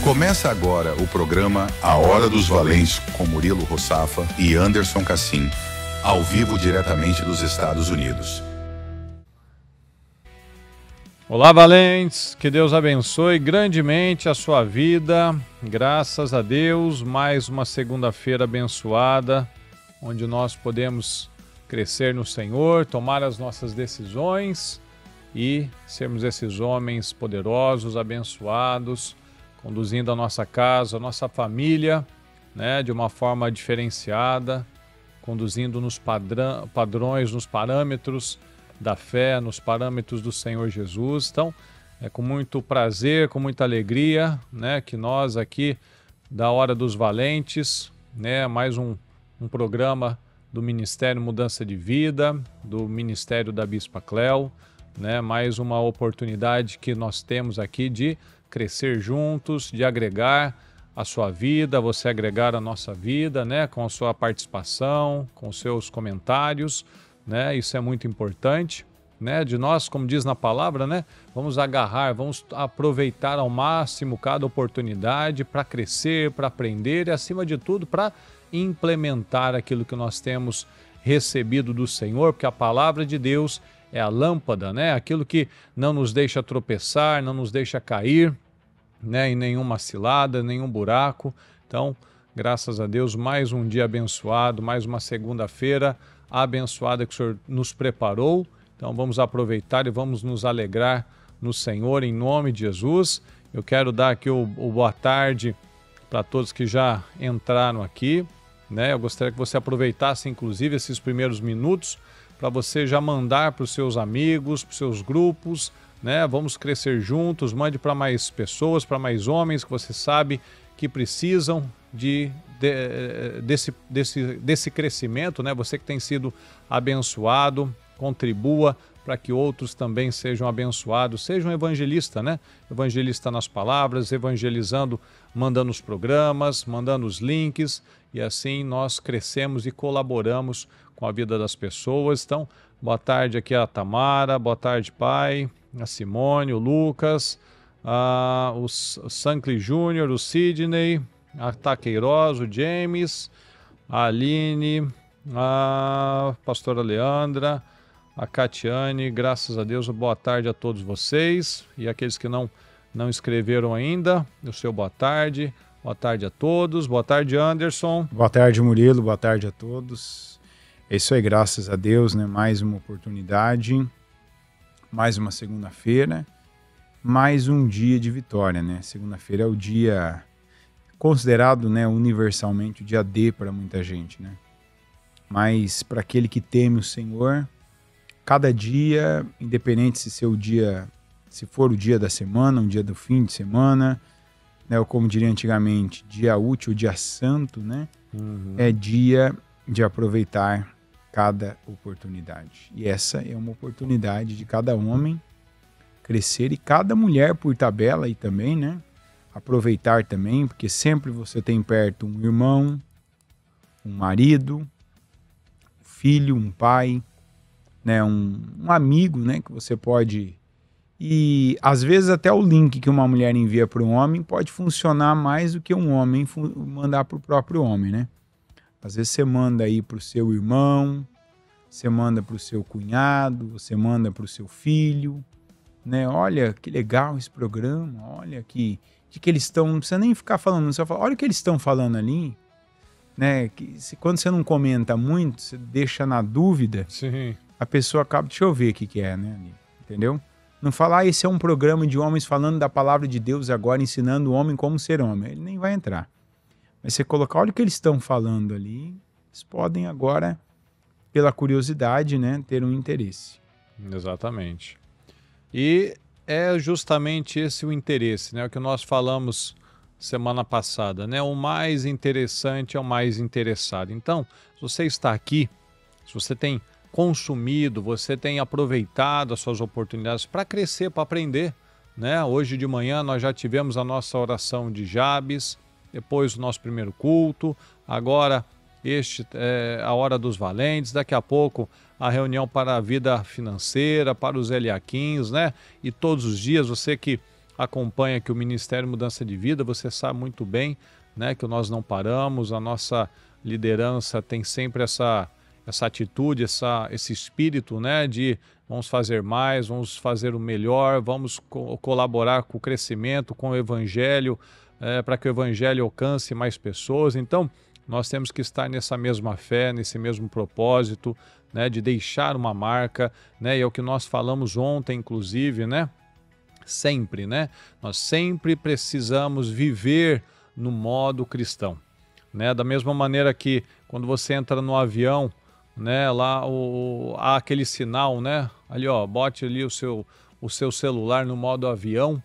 Começa agora o programa A Hora dos Valentes com Murilo Rossafa e Anderson Cassim, ao vivo diretamente dos Estados Unidos. Olá, valentes, que Deus abençoe grandemente a sua vida, graças a Deus, mais uma segunda-feira abençoada, onde nós podemos crescer no Senhor, tomar as nossas decisões e sermos esses homens poderosos, abençoados, conduzindo a nossa casa, a nossa família, né, de uma forma diferenciada, conduzindo nos padrões, nos parâmetros da fé, nos parâmetros do Senhor Jesus. Então, é com muito prazer, com muita alegria, né, que nós aqui da Hora dos Valentes, né, mais um programa do Ministério Mudança de Vida, do Ministério da Bispa Cléo, né, mais uma oportunidade que nós temos aqui de crescer juntos, de agregar a sua vida, você agregar a nossa vida, né, com a sua participação, com os seus comentários, né, isso é muito importante, né, de nós, como diz na palavra, né, vamos agarrar, vamos aproveitar ao máximo cada oportunidade para crescer, para aprender e, acima de tudo, para implementar aquilo que nós temos recebido do Senhor, porque a palavra de Deus é a lâmpada, né, aquilo que não nos deixa tropeçar, não nos deixa cair, né, em nenhuma cilada, nenhum buraco. Então, graças a Deus, mais um dia abençoado, mais uma segunda-feira abençoada que o Senhor nos preparou. Então vamos aproveitar e vamos nos alegrar no Senhor, em nome de Jesus. Eu quero dar aqui o boa tarde para todos que já entraram aqui, né? Eu gostaria que você aproveitasse, inclusive, esses primeiros minutos para você já mandar para os seus amigos, para os seus grupos, né? Vamos crescer juntos, mande para mais pessoas, para mais homens que você sabe que precisam desse crescimento, né? Você que tem sido abençoado, contribua para que outros também sejam abençoados. Seja um evangelista, né? Evangelista nas palavras, evangelizando, mandando os programas, mandando os links, e assim nós crescemos e colaboramos com a vida das pessoas. Então, boa tarde aqui a Tamara, boa tarde, pai, a Simone, o Lucas, o Sankli Júnior, o Sidney, a Taqueiroz, o James, a Aline, a pastora Leandra, a Catiane. Graças a Deus, boa tarde a todos vocês e aqueles que não escreveram ainda, o seu boa tarde a todos. Boa tarde, Anderson. Boa tarde, Murilo, boa tarde a todos. É isso aí, graças a Deus, né? Mais uma oportunidade, mais uma segunda-feira, mais um dia de vitória, né? Segunda-feira é o dia considerado, né, universalmente o dia D para muita gente, né? Mas para aquele que teme o Senhor, cada dia, independente se for o dia da semana, um dia do fim de semana, né, ou como diria antigamente, dia útil, dia santo, né? É dia de aproveitar cada oportunidade. E essa é uma oportunidade de cada homem crescer e cada mulher por tabela aí também, né? Aproveitar também, porque sempre você tem perto um irmão, um marido, um filho, um pai, né? Um amigo, né? Que você pode... E às vezes até o link que uma mulher envia para um homem pode funcionar mais do que um homem mandar para o próprio homem, né? Às vezes você manda aí para o seu irmão, você manda para o seu cunhado, você manda para o seu filho, né? Olha que legal esse programa, olha que eles estão, não precisa nem ficar falando, você fala, olha o que eles estão falando ali, né? Quando você não comenta muito, você deixa na dúvida, sim, a pessoa acaba, deixa eu ver o que é, né? Ali, entendeu? Não falar, esse é um programa de homens falando da palavra de Deus agora, ensinando o homem como ser homem. Ele nem vai entrar. Mas você colocar, olha o que eles estão falando ali, eles podem agora, pela curiosidade, né, ter um interesse. Exatamente. E é justamente esse o interesse, né, o que nós falamos semana passada, né? O mais interessante é o mais interessado. Então, se você está aqui, se você tem consumido, você tem aproveitado as suas oportunidades para crescer, para aprender, né? Hoje de manhã nós já tivemos a nossa oração de Jabes, depois o nosso primeiro culto, agora a Hora dos Valentes, daqui a pouco a reunião para a vida financeira, para os Eliaquins, né? E todos os dias, você que acompanha aqui o Ministério Mudança de Vida, você sabe muito bem, né, que nós não paramos, a nossa liderança tem sempre essa atitude, esse espírito, né, de vamos fazer mais, vamos fazer o melhor, vamos colaborar com o crescimento, com o Evangelho, para que o Evangelho alcance mais pessoas. Então, nós temos que estar nessa mesma fé, nesse mesmo propósito, né, de deixar uma marca, né, e é o que nós falamos ontem, inclusive, né, sempre, né, nós sempre precisamos viver no modo cristão, né, da mesma maneira que quando você entra no avião, né, lá há aquele sinal, né, ali ó, bote ali o seu celular no modo avião.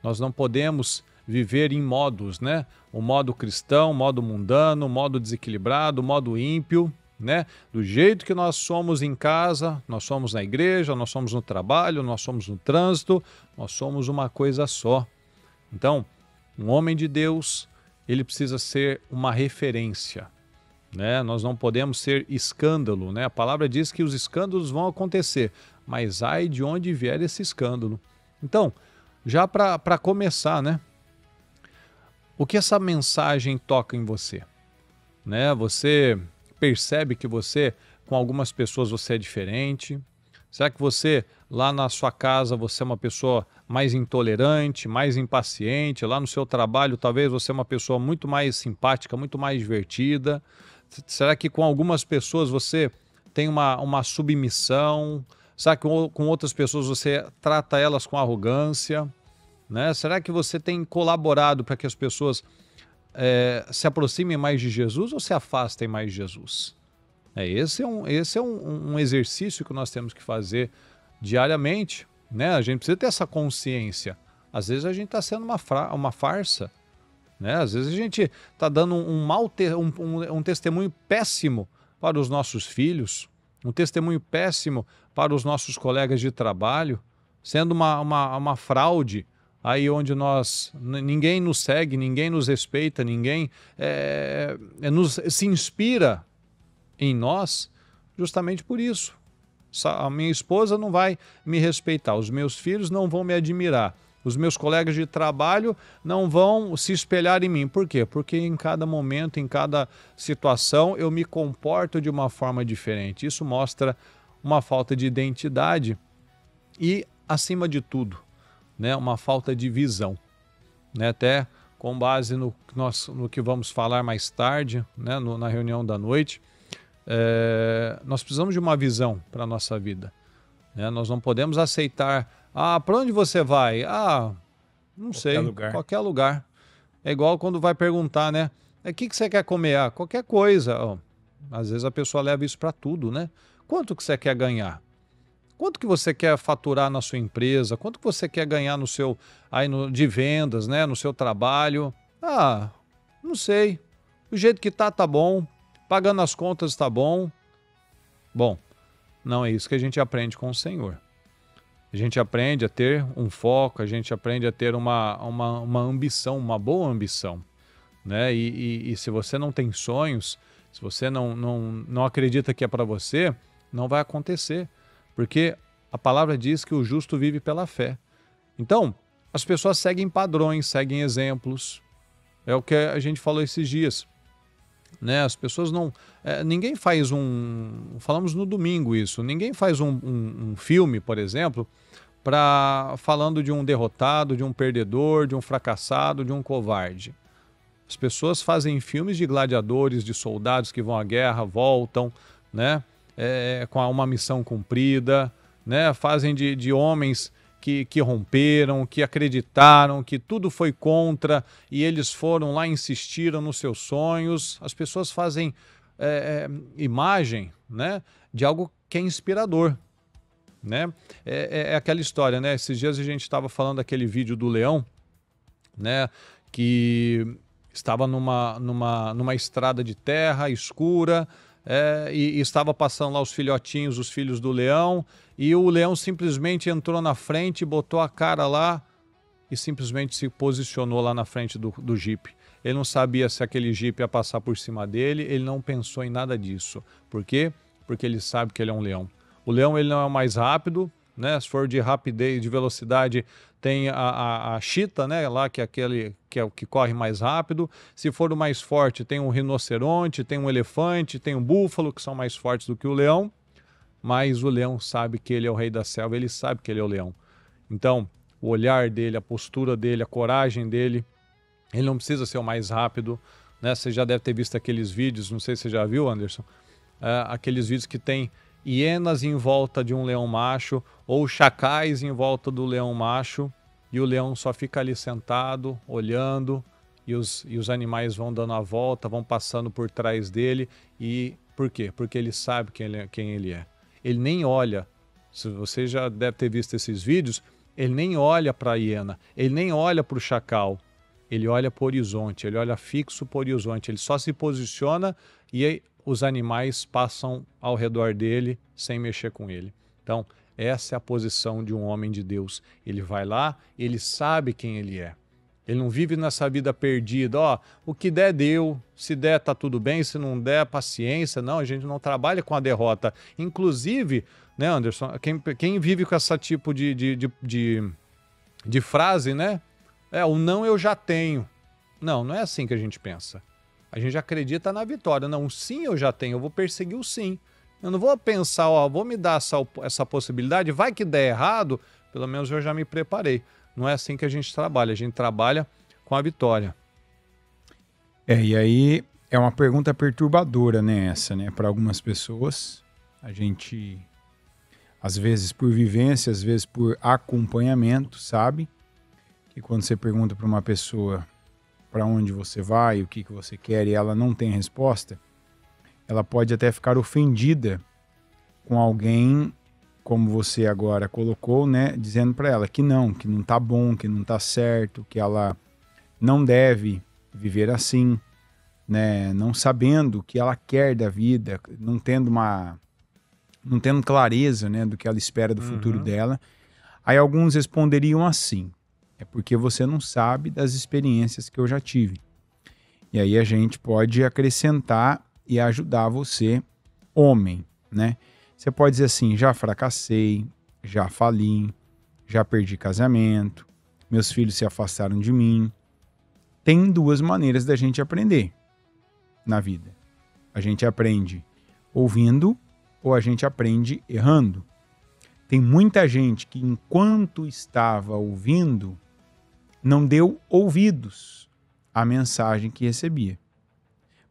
Nós não podemos viver em modos, né, o modo cristão, o modo mundano, o modo desequilibrado, o modo ímpio, né, do jeito que nós somos em casa, nós somos na igreja, nós somos no trabalho, nós somos no trânsito, nós somos uma coisa só. Então, um homem de Deus, ele precisa ser uma referência, né? Nós não podemos ser escândalo, né? A palavra diz que os escândalos vão acontecer, mas ai de onde vier esse escândalo. Então, já para começar, né? O que essa mensagem toca em você, né? Você percebe que você, com algumas pessoas, você é diferente? Será que você, lá na sua casa, você é uma pessoa mais intolerante, mais impaciente? Lá no seu trabalho, talvez você é uma pessoa muito mais simpática, muito mais divertida? Será que com algumas pessoas você tem uma submissão? Será que com outras pessoas você trata elas com arrogância? Né? Será que você tem colaborado para que as pessoas se aproximem mais de Jesus ou se afastem mais de Jesus? Esse é um exercício que nós temos que fazer diariamente, né? A gente precisa ter essa consciência. Às vezes a gente está sendo uma farsa, né? Às vezes a gente está dando um testemunho péssimo para os nossos filhos, um testemunho péssimo para os nossos colegas de trabalho, sendo uma fraude aí onde ninguém nos segue, ninguém nos respeita, ninguém se inspira em nós justamente por isso. A minha esposa não vai me respeitar, os meus filhos não vão me admirar, os meus colegas de trabalho não vão se espelhar em mim. Por quê? Porque em cada momento, em cada situação, eu me comporto de uma forma diferente. Isso mostra uma falta de identidade e, acima de tudo, né, uma falta de visão. Né? Até com base no que vamos falar mais tarde, né, na reunião da noite, nós precisamos de uma visão para a nossa vida. Né? Nós não podemos aceitar, para onde você vai? Não sei, qualquer lugar. É igual quando vai perguntar, né? O que você quer comer? Qualquer coisa. Às vezes a pessoa leva isso para tudo, né? Quanto que você quer ganhar? Quanto que você quer faturar na sua empresa? Quanto que você quer ganhar de vendas, né? No seu trabalho? Não sei. Do jeito que tá bom. Pagando as contas tá bom. Bom, não é isso que a gente aprende com o Senhor. A gente aprende a ter um foco, a gente aprende a ter uma ambição, uma boa ambição. Né? E se você não tem sonhos, se você não acredita que é para você, não vai acontecer. Porque a palavra diz que o justo vive pela fé. Então, as pessoas seguem padrões, seguem exemplos. É o que a gente falou esses dias. Né? As pessoas não... ninguém faz falamos no domingo isso. Ninguém faz um filme, por exemplo, falando de um derrotado, de um perdedor, de um fracassado, de um covarde. As pessoas fazem filmes de gladiadores, de soldados que vão à guerra, voltam, né? Com uma missão cumprida, né? Fazem de homens que romperam, que acreditaram, que tudo foi contra e eles foram lá e insistiram nos seus sonhos. As pessoas fazem imagem, né, de algo que é inspirador. Né? É aquela história, né? Esses dias a gente estava falando daquele vídeo do leão, né, que estava numa estrada de terra escura, e estava passando lá os filhotinhos, os filhos do leão, e o leão simplesmente entrou na frente, botou a cara lá e simplesmente se posicionou lá na frente do jipe. Ele não sabia se aquele jipe ia passar por cima dele, ele não pensou em nada disso. Por quê? Porque ele sabe que ele é um leão. O leão ele não é o mais rápido, né? Se for de rapidez, de velocidade, tem a chita, né? Lá que é aquele que é o que corre mais rápido. Se for o mais forte, tem um rinoceronte, tem um elefante, tem um búfalo, que são mais fortes do que o leão. Mas o leão sabe que ele é o rei da selva, ele sabe que ele é o leão. Então, o olhar dele, a postura dele, a coragem dele, ele não precisa ser o mais rápido, né? Você já deve ter visto aqueles vídeos, não sei se você já viu, Anderson, aqueles vídeos que tem hienas em volta de um leão macho ou chacais em volta do leão macho e o leão só fica ali sentado, olhando e os animais vão dando a volta, vão passando por trás dele. E por quê? Porque ele sabe quem ele é. Ele nem olha, se você já deve ter visto esses vídeos, ele nem olha para a hiena, ele nem olha para o chacal, ele olha para o horizonte, ele olha fixo para o horizonte, ele só se posiciona e aí os animais passam ao redor dele sem mexer com ele. Então, essa é a posição de um homem de Deus. Ele vai lá, ele sabe quem ele é. Ele não vive nessa vida perdida, o que der deu, se der tá tudo bem, se não der, paciência. Não, a gente não trabalha com a derrota. Inclusive, né, Anderson, quem vive com esse tipo de frase, né? O não eu já tenho. Não é assim que a gente pensa. A gente acredita na vitória. Não, o sim eu já tenho, eu vou perseguir o sim. Eu não vou pensar, vou me dar essa possibilidade, vai que der errado, pelo menos eu já me preparei. Não é assim que a gente trabalha com a vitória. E aí é uma pergunta perturbadora, né, essa, né, para algumas pessoas. A gente, às vezes por vivência, às vezes por acompanhamento, sabe? Que quando você pergunta para uma pessoa para onde você vai, o que você quer, e ela não tem resposta, ela pode até ficar ofendida com alguém, como você agora colocou, né, dizendo para ela que não tá bom, que não tá certo, que ela não deve viver assim, né, não sabendo o que ela quer da vida, não tendo clareza, né, do que ela espera do futuro dela. Aí alguns responderiam assim: é porque você não sabe das experiências que eu já tive. E aí a gente pode acrescentar e ajudar você, homem, né? Você pode dizer assim: já fracassei, já fali, já perdi casamento, meus filhos se afastaram de mim. Tem duas maneiras da gente aprender na vida. A gente aprende ouvindo ou a gente aprende errando. Tem muita gente que, enquanto estava ouvindo, não deu ouvidos à mensagem que recebia.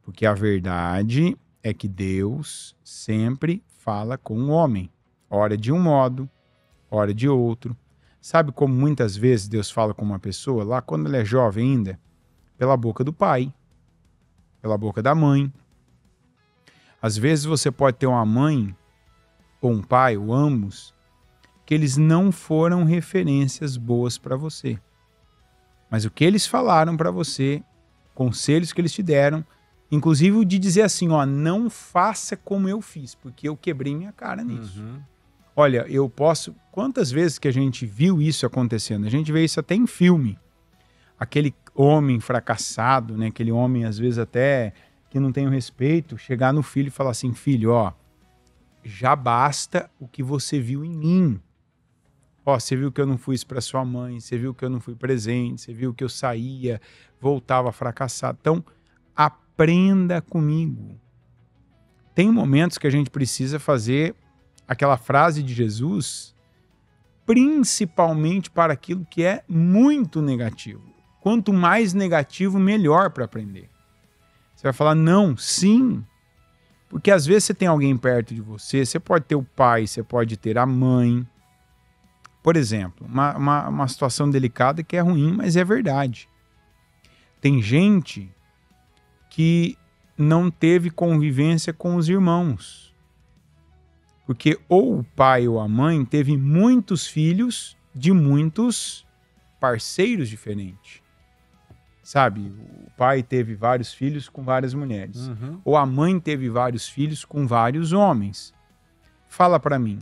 Porque a verdade é que Deus sempre fala com o homem. Ora de um modo, ora de outro. Sabe como muitas vezes Deus fala com uma pessoa, lá quando ela é jovem ainda? Pela boca do pai, pela boca da mãe. Às vezes você pode ter uma mãe ou um pai, ou ambos, que eles não foram referências boas para você. Mas o que eles falaram para você, conselhos que eles te deram, inclusive o de dizer assim, não faça como eu fiz, porque eu quebrei minha cara nisso. Olha, eu posso... Quantas vezes que a gente viu isso acontecendo? A gente vê isso até em filme. Aquele homem fracassado, né? Aquele homem, às vezes, até que não tem o respeito, chegar no filho e falar assim: filho, já basta o que você viu em mim. Você viu que eu não fui isso para sua mãe, você viu que eu não fui presente, você viu que eu saía, voltava fracassado. Então, aprenda comigo. Tem momentos que a gente precisa fazer aquela frase de Jesus, principalmente para aquilo que é muito negativo. Quanto mais negativo, melhor para aprender. Você vai falar não, sim. Porque às vezes você tem alguém perto de você, você pode ter o pai, você pode ter a mãe. Por exemplo, uma situação delicada que é ruim, mas é verdade. Tem gente que não teve convivência com os irmãos. Porque ou o pai ou a mãe teve muitos filhos de muitos parceiros diferentes. Sabe, o pai teve vários filhos com várias mulheres. Ou a mãe teve vários filhos com vários homens. Fala para mim.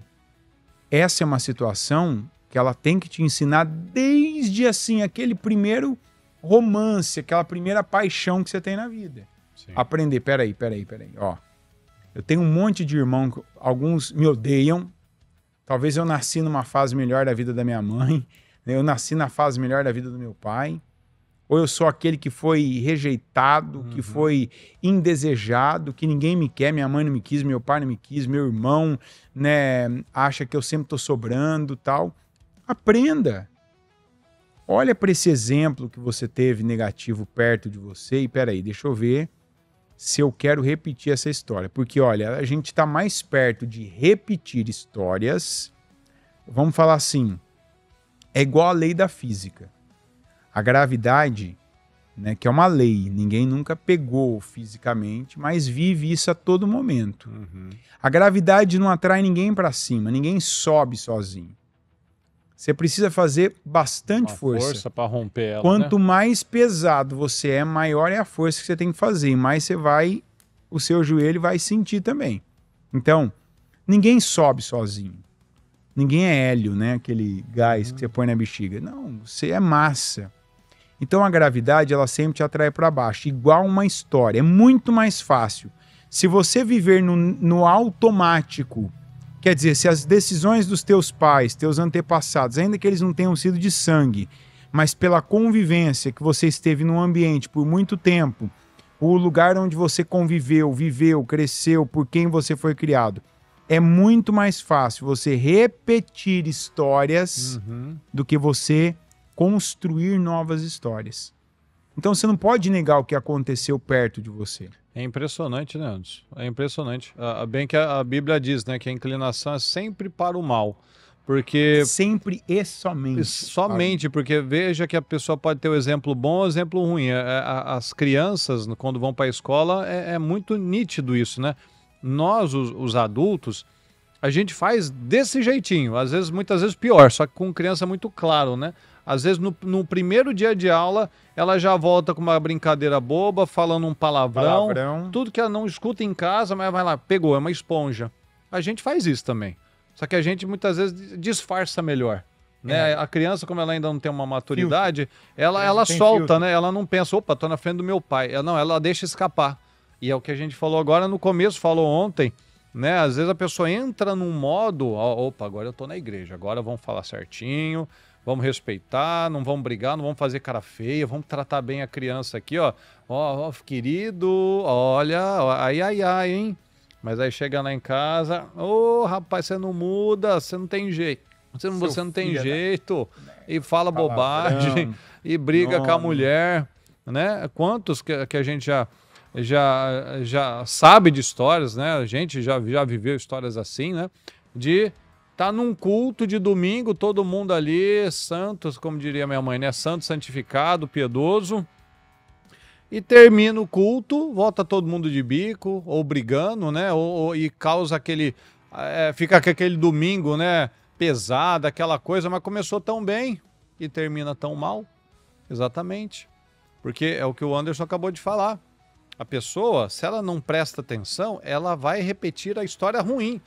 Essa é uma situação que ela tem que te ensinar desde assim, aquele primeiro romance, aquela primeira paixão que você tem na vida. Sim. Aprender, peraí. Eu tenho um monte de irmãos, alguns me odeiam, Talvez eu nasci numa fase melhor da vida da minha mãe, né? Eu nasci na fase melhor da vida do meu pai. Ou eu sou aquele que foi rejeitado, que foi indesejado, que ninguém me quer, minha mãe não me quis, meu pai não me quis, meu irmão, né, acha que eu sempre estou sobrando, tal. Aprenda. Olha para esse exemplo que você teve negativo perto de você e peraí, deixa eu ver se eu quero repetir essa história. Porque, olha, a gente está mais perto de repetir histórias, vamos falar assim, é igual a lei da física. A gravidade, né, que é uma lei, ninguém nunca pegou fisicamente, mas vive isso a todo momento. A gravidade não atrai ninguém para cima, ninguém sobe sozinho. Você precisa fazer bastante força para romper ela. Quanto né? mais pesado você é, maior é a força que você tem que fazer, e mais você vai, o seu joelho vai sentir também. Então, ninguém sobe sozinho. Ninguém é hélio, né? Aquele gás que você põe na bexiga. Não, você é massa. Então a gravidade, ela sempre te atrai para baixo, igual uma história. É muito mais fácil. Se você viver no automático, quer dizer, se as decisões dos teus pais, teus antepassados, ainda que eles não tenham sido de sangue, mas pela convivência que você esteve num ambiente por muito tempo, o lugar onde você conviveu, viveu, cresceu, por quem você foi criado, é muito mais fácil você repetir histórias do que você construir novas histórias. Então você não pode negar o que aconteceu perto de você. É impressionante, né, Anderson? É impressionante. Bem que a Bíblia diz, né, que a inclinação é sempre para o mal. Porque... Sempre e somente. Somente, porque veja que a pessoa pode ter o exemplo bom ou o exemplo ruim. As crianças, quando vão para a escola, é muito nítido isso, né? Nós, os adultos, a gente faz desse jeitinho. Às vezes, muitas vezes pior, só que com criança muito claro, né? Às vezes, no primeiro dia de aula, ela já volta com uma brincadeira boba, falando um palavrão. Tudo que ela não escuta em casa, mas vai lá, pegou, é uma esponja. A gente faz isso também. Só que a gente, muitas vezes, disfarça melhor. Né? A criança, como ela ainda não tem uma maturidade, ela solta, filtro. Né? Ela não pensa, opa, tô na frente do meu pai. Ela deixa escapar. E é o que a gente falou agora no começo, falou ontem, né? Às vezes a pessoa entra num modo, opa, agora eu tô na igreja, agora vamos falar certinho, vamos respeitar, não vamos brigar, não vamos fazer cara feia, vamos tratar bem a criança aqui, ó, querido, olha, ai, hein? Mas aí chega lá em casa, rapaz, você não muda, você não tem jeito, você não tem jeito, e fala bobagem, e briga com a mulher, né? Quantos que a gente já sabe de histórias, né? A gente já viveu histórias assim, né? De tá num culto de domingo, todo mundo ali, santos, como diria minha mãe, né? Santo, santificado, piedoso. E termina o culto, volta todo mundo de bico, ou brigando, né? E causa aquele... fica com aquele domingo, né? Pesado, aquela coisa, mas começou tão bem e termina tão mal. Exatamente. Porque é o que o Anderson acabou de falar. A pessoa, se ela não presta atenção, ela vai repetir a história ruim.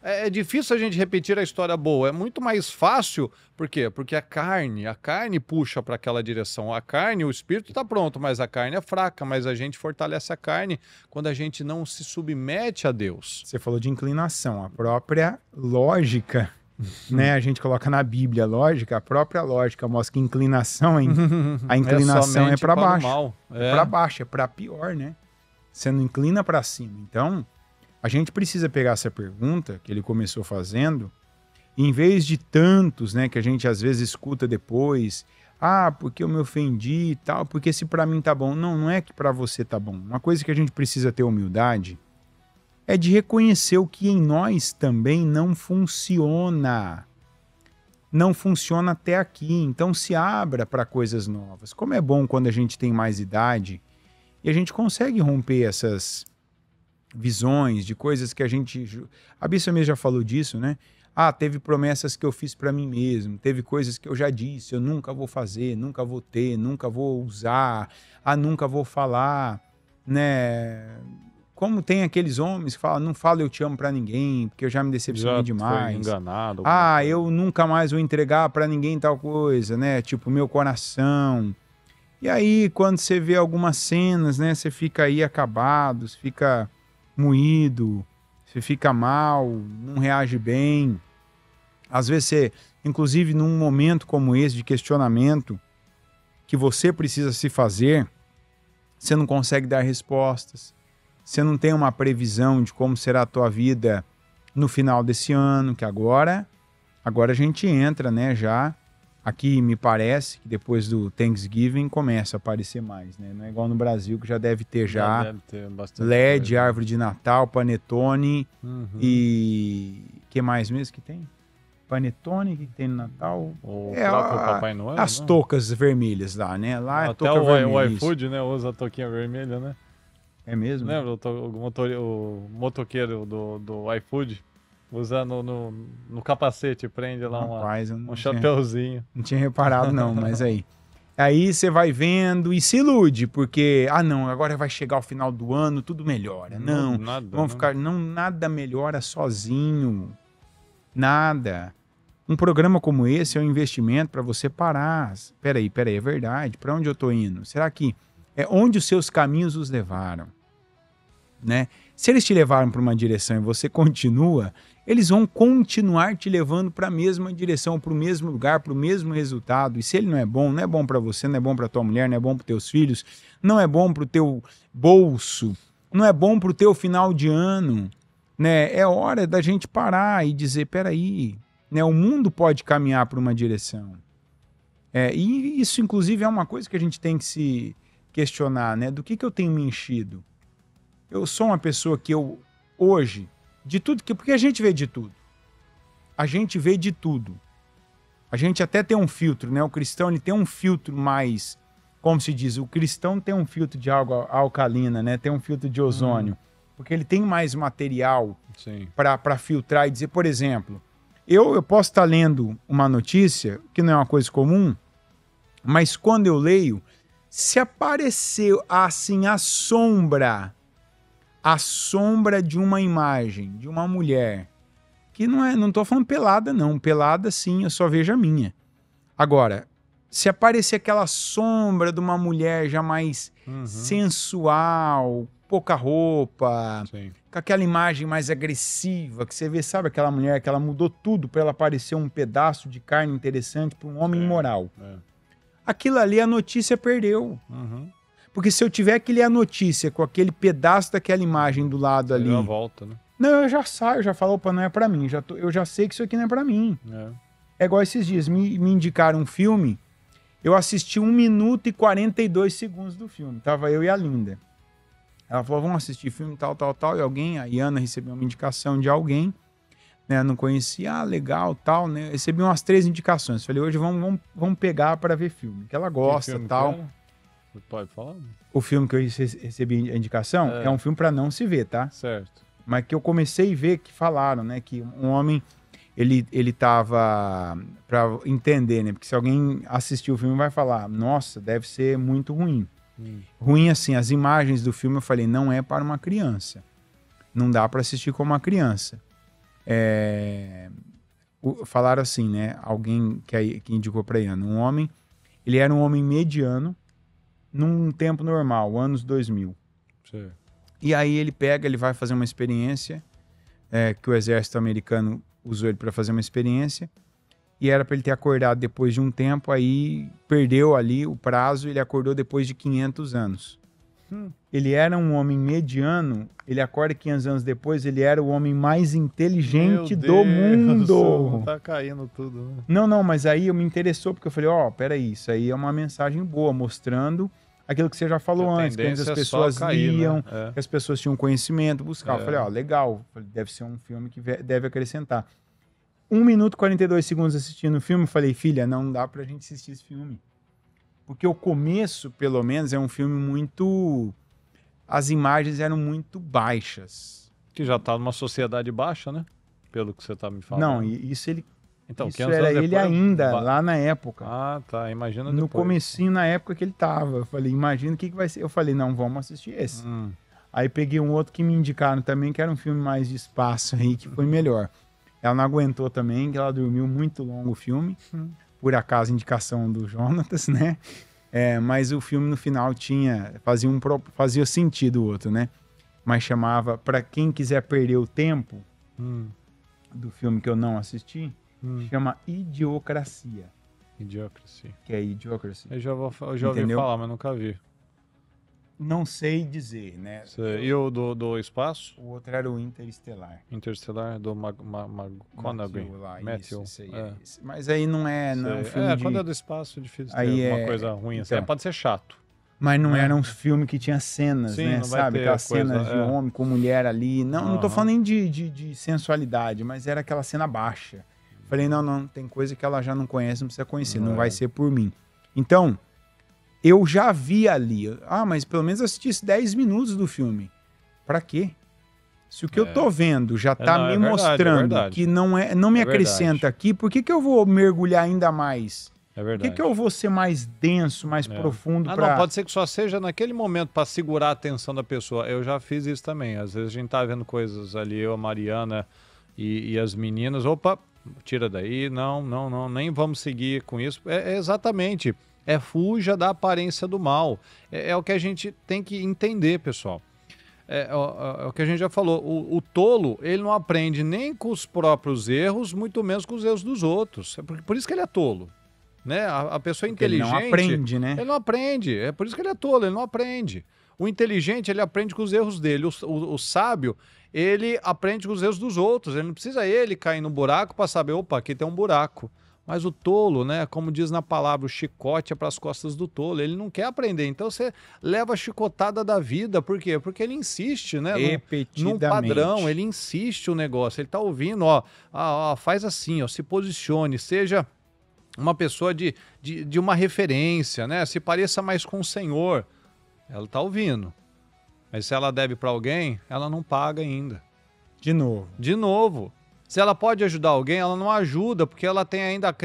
É difícil a gente repetir a história boa, é muito mais fácil. Por quê? Porque a carne puxa para aquela direção. A carne, o espírito está pronto, mas a carne é fraca, mas a gente fortalece a carne quando a gente não se submete a Deus. Você falou de inclinação, a própria lógica, né? A gente coloca na Bíblia a própria lógica mostra que inclinação, hein? A inclinação é para baixo. É para baixo, é para pior, né? Você não inclina para cima. Então, a gente precisa pegar essa pergunta que ele começou fazendo, e em vez de tantos, né, que a gente às vezes escuta depois, porque eu me ofendi e tal, porque se para mim tá bom. Não é que para você tá bom. Uma coisa que a gente precisa ter humildade é de reconhecer o que em nós também não funciona. Não funciona até aqui. Então se abra para coisas novas. Como é bom quando a gente tem mais idade e a gente consegue romper essas visões de coisas que a gente... A Bíblia mesmo já falou disso, né? Teve promessas que eu fiz para mim mesmo, teve coisas que eu já disse, eu nunca vou fazer, nunca vou ter, nunca vou usar, nunca vou falar, né? Como tem aqueles homens que falam, não falo eu te amo para ninguém, porque eu já me decepcionei demais. Foi enganado. Eu nunca mais vou entregar para ninguém tal coisa, né? Tipo, meu coração. E aí, quando você vê algumas cenas, né? Você fica aí acabado, você fica moído, você fica mal, não reage bem. Às vezes você, inclusive num momento como esse de questionamento que você precisa se fazer, você não consegue dar respostas, você não tem uma previsão de como será a tua vida no final desse ano, que agora a gente entra, né, já aqui me parece que depois do Thanksgiving começa a aparecer mais, né? Não é igual no Brasil que já deve ter LED, coisa, árvore de Natal, panetone e que mais mesmo que tem? Panetone que tem no Natal. O próprio Papai Noel. As toucas vermelhas lá, né? Lá é até touca vermelha. O iFood, né? Usa a touquinha vermelha, né? É mesmo? Lembra o motoqueiro do iFood? Usa no capacete, prende lá um chapéuzinho. Não tinha reparado não, mas aí. Aí você vai vendo e se ilude, porque, não, agora vai chegar o final do ano, tudo melhora. Não, nada melhora sozinho. Nada. Um programa como esse é um investimento para você parar. Peraí, é verdade. Para onde eu estou indo? Será que é onde os seus caminhos os levaram? Né? Se eles te levaram para uma direção e você continua, eles vão continuar te levando para a mesma direção, para o mesmo lugar, para o mesmo resultado. E se ele não é bom para você, não é bom para tua mulher, não é bom para teus filhos, não é bom para o teu bolso, não é bom para o teu final de ano, né? É hora da gente parar e dizer, peraí, né? O mundo pode caminhar para uma direção. E isso, inclusive, é uma coisa que a gente tem que se questionar, né? Do que eu tenho me enchido? Eu sou uma pessoa que hoje, de tudo, porque a gente vê de tudo. A gente vê de tudo. A gente até tem um filtro, né? O cristão, ele tem um filtro mais, como se diz, o cristão tem um filtro de água alcalina, né? Tem um filtro de ozônio. Porque ele tem mais material para filtrar e dizer, por exemplo, eu posso estar lendo uma notícia, que não é uma coisa comum, mas quando eu leio, se apareceu assim a sombra de uma imagem, de uma mulher, que não estou falando pelada não, pelada sim, eu só vejo a minha. Agora, se aparecer aquela sombra de uma mulher já mais sensual, pouca roupa, com aquela imagem mais agressiva, que você vê, sabe aquela mulher que ela mudou tudo para ela parecer um pedaço de carne interessante para um homem imoral. Aquilo ali a notícia perdeu. Porque se eu tiver que ler a notícia com aquele pedaço daquela imagem do lado ali... Deu a volta, né? Não, eu já saio, já falo, opa, não é pra mim. Eu já sei que isso aqui não é pra mim. É igual esses dias, me indicaram um filme, eu assisti 1 minuto e 42 segundos do filme. Tava eu e a Linda. Ela falou, vamos assistir filme tal, e alguém, a Iana recebeu uma indicação de alguém, né? Não conhecia, legal, tal, né? Recebi umas 3 indicações. Falei, hoje vamos pegar para ver filme, que ela gosta, tal. Pode falar? O filme que eu recebi a indicação é um filme para não se ver, tá? Certo. Mas que eu comecei a ver que falaram, né? Que um homem, ele tava... Para entender, né? Porque se alguém assistir o filme vai falar, nossa, deve ser muito ruim. Ruim assim, as imagens do filme eu falei, não é para uma criança. Não dá para assistir com uma criança. Falaram assim, né? Alguém que indicou para Iana, um homem, ele era um homem mediano, num tempo normal, anos 2000. Sim. E aí ele vai fazer uma experiência, que o exército americano usou ele para fazer uma experiência, e era para ele ter acordado depois de um tempo, aí perdeu ali o prazo, ele acordou depois de 500 anos. Ele era um homem mediano, ele acorda 500 anos depois, ele era o homem mais inteligente do mundo. Tá caindo tudo, né? Não, mas aí eu me interessou, porque eu falei, peraí, isso aí é uma mensagem boa, mostrando aquilo que você já falou antes, que antes as pessoas liam, né? Que as pessoas tinham conhecimento, buscavam. Eu falei, legal, deve ser um filme que deve acrescentar. 1 minuto e 42 segundos assistindo o filme, eu falei, filha, não dá pra gente assistir esse filme. Porque o começo, pelo menos, é um filme muito... As imagens eram muito baixas. Que já tá numa sociedade baixa, né? Pelo que você tá me falando. Não, isso ele... Então, isso era ele depois, ainda, lá na época. Ah, tá. Imagina no depois. Comecinho, na época que ele tava. Eu falei, imagina o que vai ser. Eu falei, não, vamos assistir esse. Aí peguei um outro que me indicaram também, que era um filme mais de espaço aí, que foi melhor. Ela não aguentou também, que ela dormiu muito longo o filme. Por acaso, indicação do Jonatas, né? Mas o filme no final fazia sentido o outro, né? Mas chamava, para quem quiser perder o tempo do filme que eu não assisti, chama Idiocracia. Idiocracy. Que é Idiocracy. Eu já ouvi falar, mas nunca vi. Não sei dizer, né? E o do espaço? O outro era o Interestelar. Interestelar, do McConaughey. Matthew. Isso aí, mas aí não é um filme de... quando é do espaço é difícil ter aí alguma coisa ruim. Então, pode ser chato. Mas não era um filme que tinha cenas, sim, né? Sabe? Aquelas cenas de homem com mulher ali. Não tô falando nem de sensualidade, mas era aquela cena baixa. Falei, não, tem coisa que ela já não conhece, não precisa conhecer, não vai ser por mim. Então... eu já vi ali. Mas pelo menos eu assisti 10 minutos do filme. Pra quê? Se o que eu tô vendo já tá me mostrando que não me acrescenta aqui, por que eu vou mergulhar ainda mais? É verdade. Por que eu vou ser mais denso, mais profundo? Não, pode ser que só seja naquele momento pra segurar a atenção da pessoa. Eu já fiz isso também. Às vezes a gente tá vendo coisas ali, eu, a Mariana e as meninas. Opa, tira daí. Não, nem vamos seguir com isso. Exatamente. Fuja da aparência do mal. É o que a gente tem que entender, pessoal. É o que a gente já falou. O tolo, ele não aprende nem com os próprios erros, muito menos com os erros dos outros. Por isso que ele é tolo. Né? A pessoa inteligente... ele não aprende, né? Ele não aprende. É por isso que ele é tolo, ele não aprende. O inteligente, ele aprende com os erros dele. O sábio, ele aprende com os erros dos outros. Ele não precisa ele cair no buraco para saber, opa, aqui tem um buraco. Mas o tolo, né, como diz na palavra, o chicote é para as costas do tolo. Ele não quer aprender. Então você leva a chicotada da vida. Por quê? Porque ele insiste, né? Num padrão, ele insiste o negócio. Ele tá ouvindo, faz assim, se posicione, seja uma pessoa de uma referência, né? Se pareça mais com o Senhor. Ela tá ouvindo. Mas se ela deve para alguém, ela não paga ainda. De novo. Se ela pode ajudar alguém, ela não ajuda, porque ela tem ainda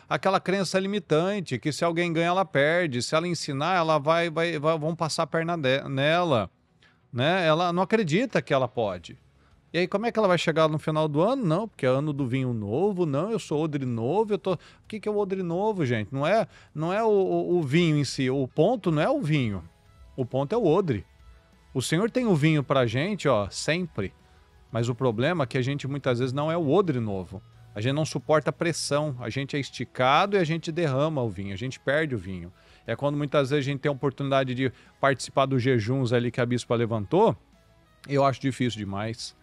aquela crença limitante, que se alguém ganha, ela perde. Se ela ensinar, ela vão passar a perna nela. Né? Ela não acredita que ela pode. E aí, como é que ela vai chegar no final do ano? Não, porque é ano do vinho novo, não, eu sou odre novo, O que é o odre novo, gente? Não é o vinho em si, o ponto não é o vinho, o ponto é o odre. O Senhor tem o vinho pra gente, sempre. Mas o problema é que a gente muitas vezes não é o odre novo. A gente não suporta a pressão. A gente é esticado e a gente derrama o vinho. A gente perde o vinho. É quando muitas vezes a gente tem a oportunidade de participar dos jejuns ali que a bispa levantou. Eu acho difícil demais.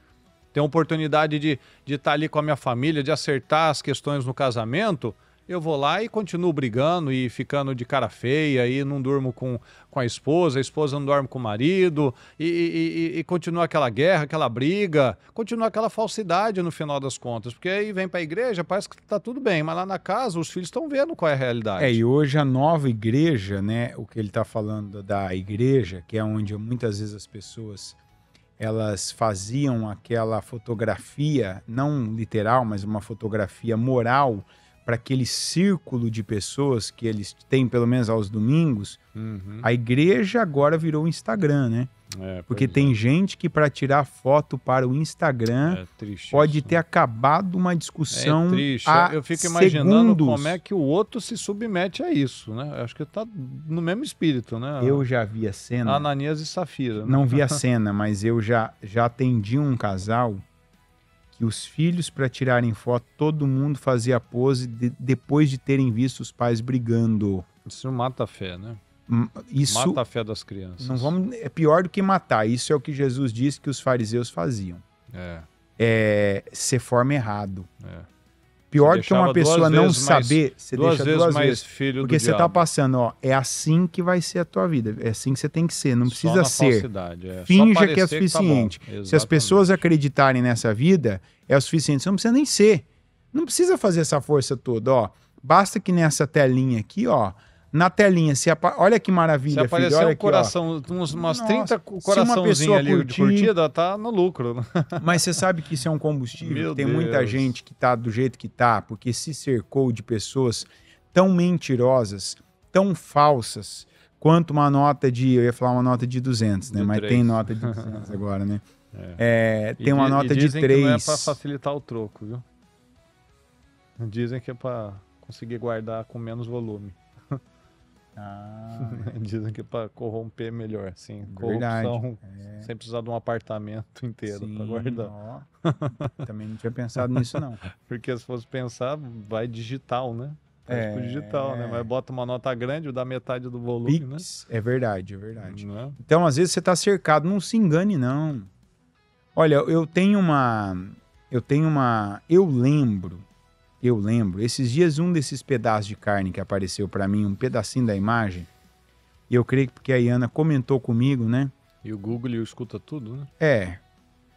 Tem a oportunidade de estar ali com a minha família, de acertar as questões no casamento. Eu vou lá e continuo brigando e ficando de cara feia e não durmo com a esposa não dorme com o marido e continua aquela guerra, aquela briga, continua aquela falsidade no final das contas, porque aí vem para a igreja, parece que tá tudo bem, mas lá na casa os filhos estão vendo qual é a realidade. E hoje a nova igreja, né, o que ele está falando da igreja, que é onde muitas vezes as pessoas elas faziam aquela fotografia, não literal, mas uma fotografia moral, para aquele círculo de pessoas que eles têm, pelo menos aos domingos, a igreja agora virou o Instagram, né? Porque tem gente que para tirar foto para o Instagram pode ter acabado uma discussão. É triste. Eu fico imaginando como é que o outro se submete a isso, né? Acho que tá no mesmo espírito, né? Eu já vi a cena. Ananias e Safira. Né? Não vi a cena, mas eu já atendi um casal que os filhos, para tirarem foto, todo mundo fazia pose depois de terem visto os pais brigando. Isso mata a fé, né? Isso mata a fé das crianças. É pior do que matar. Isso é o que Jesus disse que os fariseus faziam. Ser forma errado. Pior do que uma pessoa não saber, você deixa duas vezes filho porque você está passando, é assim que vai ser a tua vida, é assim que você tem que ser, não precisa ser. Finja que é suficiente. Que tá. Se as pessoas acreditarem nessa vida, é o suficiente, você não precisa nem ser. Não precisa fazer essa força toda, Basta que nessa telinha aqui, na telinha, olha que maravilha, se aparecer filho, olha um coração, umas 30 coraçãozinhos ali de curtida, tá no lucro. Mas você sabe que isso é um combustível. Tem muita gente que tá do jeito que tá, porque se cercou de pessoas tão mentirosas, tão falsas, quanto uma nota eu ia falar uma nota de 200, né? Mas 3. Tem nota de 200 agora, né? Tem uma nota de 3. Que não é para facilitar o troco, viu? Dizem que é para conseguir guardar com menos volume. Dizem que para corromper melhor, assim. Verdade. Corrupção, sem precisar de um apartamento inteiro para guardar. Também não tinha pensado nisso, não. Porque se fosse pensar, vai digital, né? Tipo digital, né? Mas bota uma nota grande, dá metade do volume, Pix, né? É verdade. Não. Então, às vezes, você está cercado, não se engane, não. Olha, eu lembro, esses dias um desses pedaços de carne que apareceu para mim, um pedacinho da imagem, e eu creio que porque a Iana comentou comigo, né? E o Google escuta tudo, né?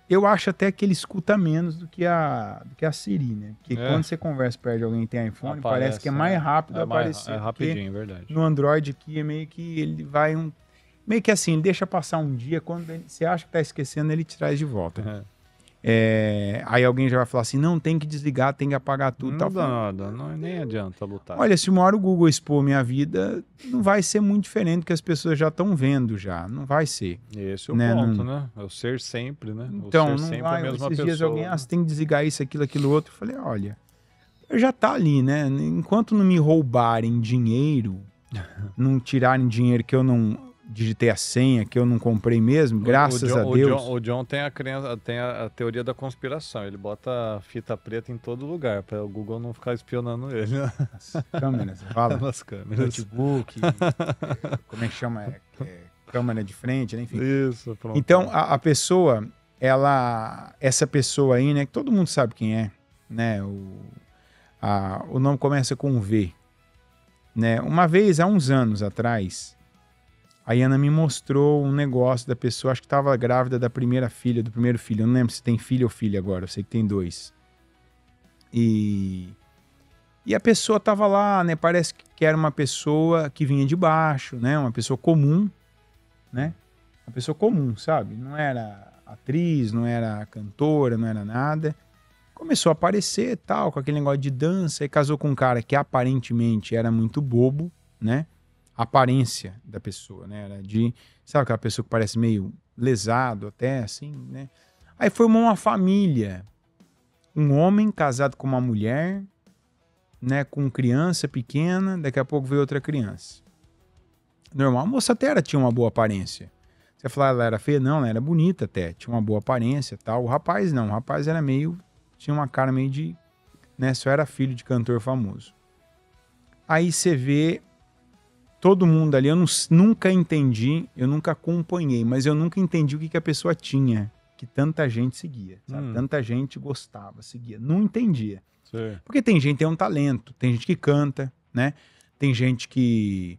Eu acho até que ele escuta menos do que a Siri, né? Porque quando você conversa perto de alguém que tem iPhone, parece que é mais rápido aparecer. É rapidinho, é verdade. No Android aqui é meio que ele vai meio que assim, ele deixa passar um dia, quando você acha que tá esquecendo, ele te traz de volta. Aí alguém já vai falar assim, não, tem que desligar, tem que apagar tudo. Não dá nada, nem adianta lutar. Olha, se uma hora o Google expor minha vida, não vai ser muito diferente do que as pessoas já estão vendo já, não vai ser. Esse é o ponto, né? É o ser sempre, né? Então, o ser não sempre vai, a mesma esses pessoa. dias alguém, você tem que desligar isso, aquilo outro. Eu falei, olha, já tá ali, né? Enquanto não me roubarem dinheiro, não tirarem dinheiro que eu não digitei a senha, que eu não comprei mesmo, graças a Deus. O John tem a teoria da conspiração. Ele bota fita preta em todo lugar, para o Google não ficar espionando ele. As câmeras, você fala? Nas câmeras. Notebook, como é que chama? Câmera de frente, né? Enfim. Isso, pronto. Então, a pessoa, essa pessoa aí, né, que todo mundo sabe quem é, né? O nome começa com um V. Né? Uma vez, há uns anos atrás, a Iana me mostrou um negócio da pessoa, acho que estava grávida da primeira filha, do primeiro filho. Eu não lembro se tem filho ou filha agora, eu sei que tem 2. E a pessoa estava lá, né? Parece que era uma pessoa que vinha de baixo, né? Uma pessoa comum, né? Uma pessoa comum, sabe? Não era atriz, não era cantora, não era nada. Começou a aparecer tal, com aquele negócio de dança, e casou com um cara que aparentemente era muito bobo, né? A aparência da pessoa, né? Era sabe aquela pessoa que parece meio lesado até, assim, né? Aí formou uma família. Um homem casado com uma mulher, né? Com criança pequena, daqui a pouco veio outra criança. Normal, a moça até tinha uma boa aparência. Você falar ela era feia? Não, ela era bonita até, tinha uma boa aparência e tal. O rapaz não, o rapaz era tinha uma cara meio de, né? Só era filho de cantor famoso. Aí você vê todo mundo ali, eu nunca entendi, eu nunca acompanhei, mas eu nunca entendi o que a pessoa tinha, que tanta gente seguia, sabe? Tanta gente gostava, seguia. Não entendia. Sim. Porque tem gente que tem um talento, tem gente que canta, né? Tem gente que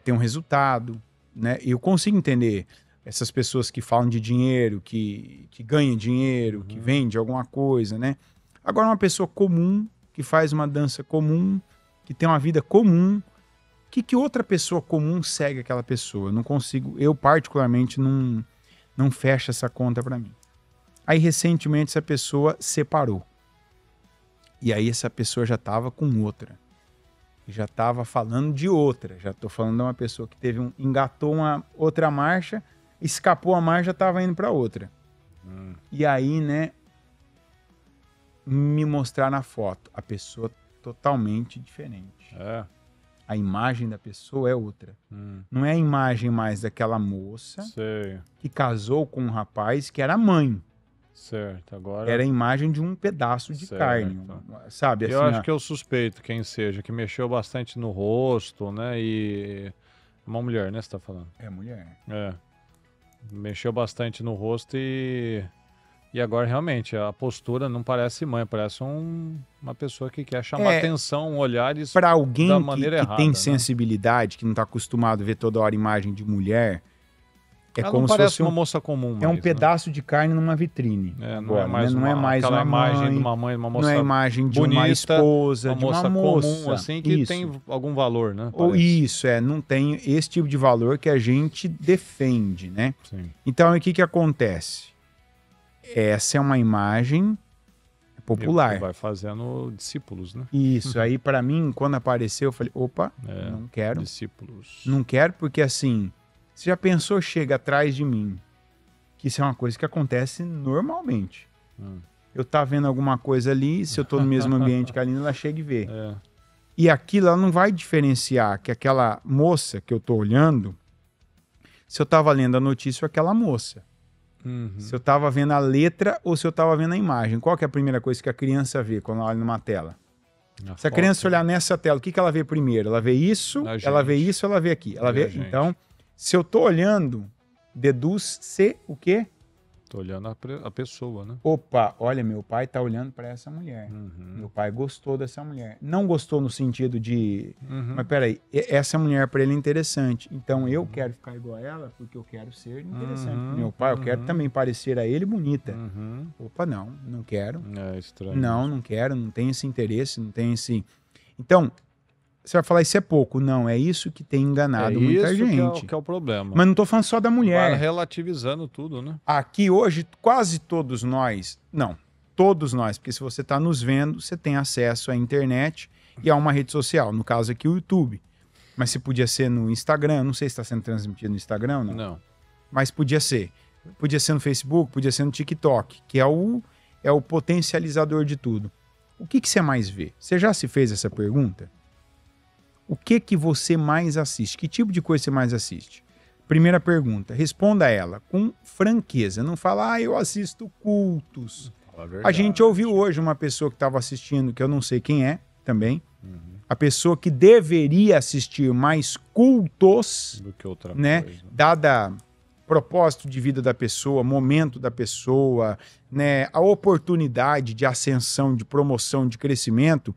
tem um resultado, né? E eu consigo entender essas pessoas que falam de dinheiro, que ganham dinheiro, que vende alguma coisa, né? Agora uma pessoa comum, que faz uma dança comum, que tem uma vida comum, que outra pessoa comum segue aquela pessoa? Eu não consigo, eu particularmente não fecho essa conta para mim. Aí recentemente essa pessoa separou. E aí essa pessoa já estava com outra. Já estava falando de outra. Já estou falando de uma pessoa que engatou uma outra marcha, escapou a marcha, estava indo para outra. E aí, né, me mostrar na foto a pessoa totalmente diferente. A imagem da pessoa é outra. Não é a imagem mais daquela moça que casou com um rapaz que era mãe. Certo, agora... Era a imagem de um pedaço de carne, sabe? Eu acho que eu suspeito quem seja, que mexeu bastante no rosto, né? E... Uma mulher, né, você tá falando? É mulher. Mexeu bastante no rosto e agora realmente a postura não parece mãe, parece uma pessoa que quer chamar atenção, olhares para alguém da maneira que errada, tem né? sensibilidade, que não está acostumado a ver toda hora imagem de mulher, ela como não se parece fosse uma moça comum. É um pedaço de carne numa vitrine. Não é mais aquela imagem de uma mãe, uma moça não é a imagem de bonita, uma esposa, de uma moça comum, assim, que isso. tem algum valor, né? Ou isso, não tem esse tipo de valor que a gente defende, né? Sim. Então, o que acontece? Essa é uma imagem popular. E vai fazendo discípulos, né? Isso, aí para mim, quando apareceu, eu falei, opa, não quero. Discípulos. Não quero, porque assim, você já pensou, chega atrás de mim, que isso é uma coisa que acontece normalmente. Eu tá vendo alguma coisa ali, se eu tô no mesmo ambiente que a Aline, ela chega e vê. E aquilo ela não vai diferenciar que aquela moça que eu tô olhando, se eu tava lendo a notícia ou aquela moça. Se eu tava vendo a letra ou se eu tava vendo a imagem. Qual que é a primeira coisa que a criança vê quando ela olha numa tela? Se a criança olhar nessa tela, o que ela vê primeiro? Ela vê isso, ela vê isso, ela vê aqui. Ela vê. Então, se eu tô olhando, deduz-se o quê? Tô olhando a pessoa, né? Opa, olha, meu pai tá olhando para essa mulher. Meu pai gostou dessa mulher. Não gostou no sentido de... Mas peraí, essa mulher para ele é interessante. Então eu quero ficar igual a ela porque eu quero ser interessante. Meu pai, eu quero também parecer a ele bonita. Opa, não quero. É estranho. Não quero, não tenho esse interesse, não tenho esse... Então... Você vai falar, isso é pouco. Não, é isso que tem enganado muita gente. Que é o problema. Mas não tô falando só da mulher. Vai relativizando tudo, né? Aqui hoje, quase todos nós... Não, todos nós, porque se você está nos vendo, você tem acesso à internet e a uma rede social. No caso aqui, o YouTube. Mas se podia ser no Instagram, não sei se está sendo transmitido no Instagram ou não. Não. Mas podia ser. Podia ser no Facebook, podia ser no TikTok, que é o potencializador de tudo. O que você mais vê? Você já se fez essa pergunta? O que você mais assiste? Que tipo de coisa você mais assiste? Primeira pergunta, responda ela com franqueza. Não fala, eu assisto cultos. A gente ouviu hoje uma pessoa que estava assistindo, que eu não sei quem é também. A pessoa que deveria assistir mais cultos do que outra né? coisa. Dada propósito de vida da pessoa, momento da pessoa, né? A oportunidade de ascensão, de promoção, de crescimento,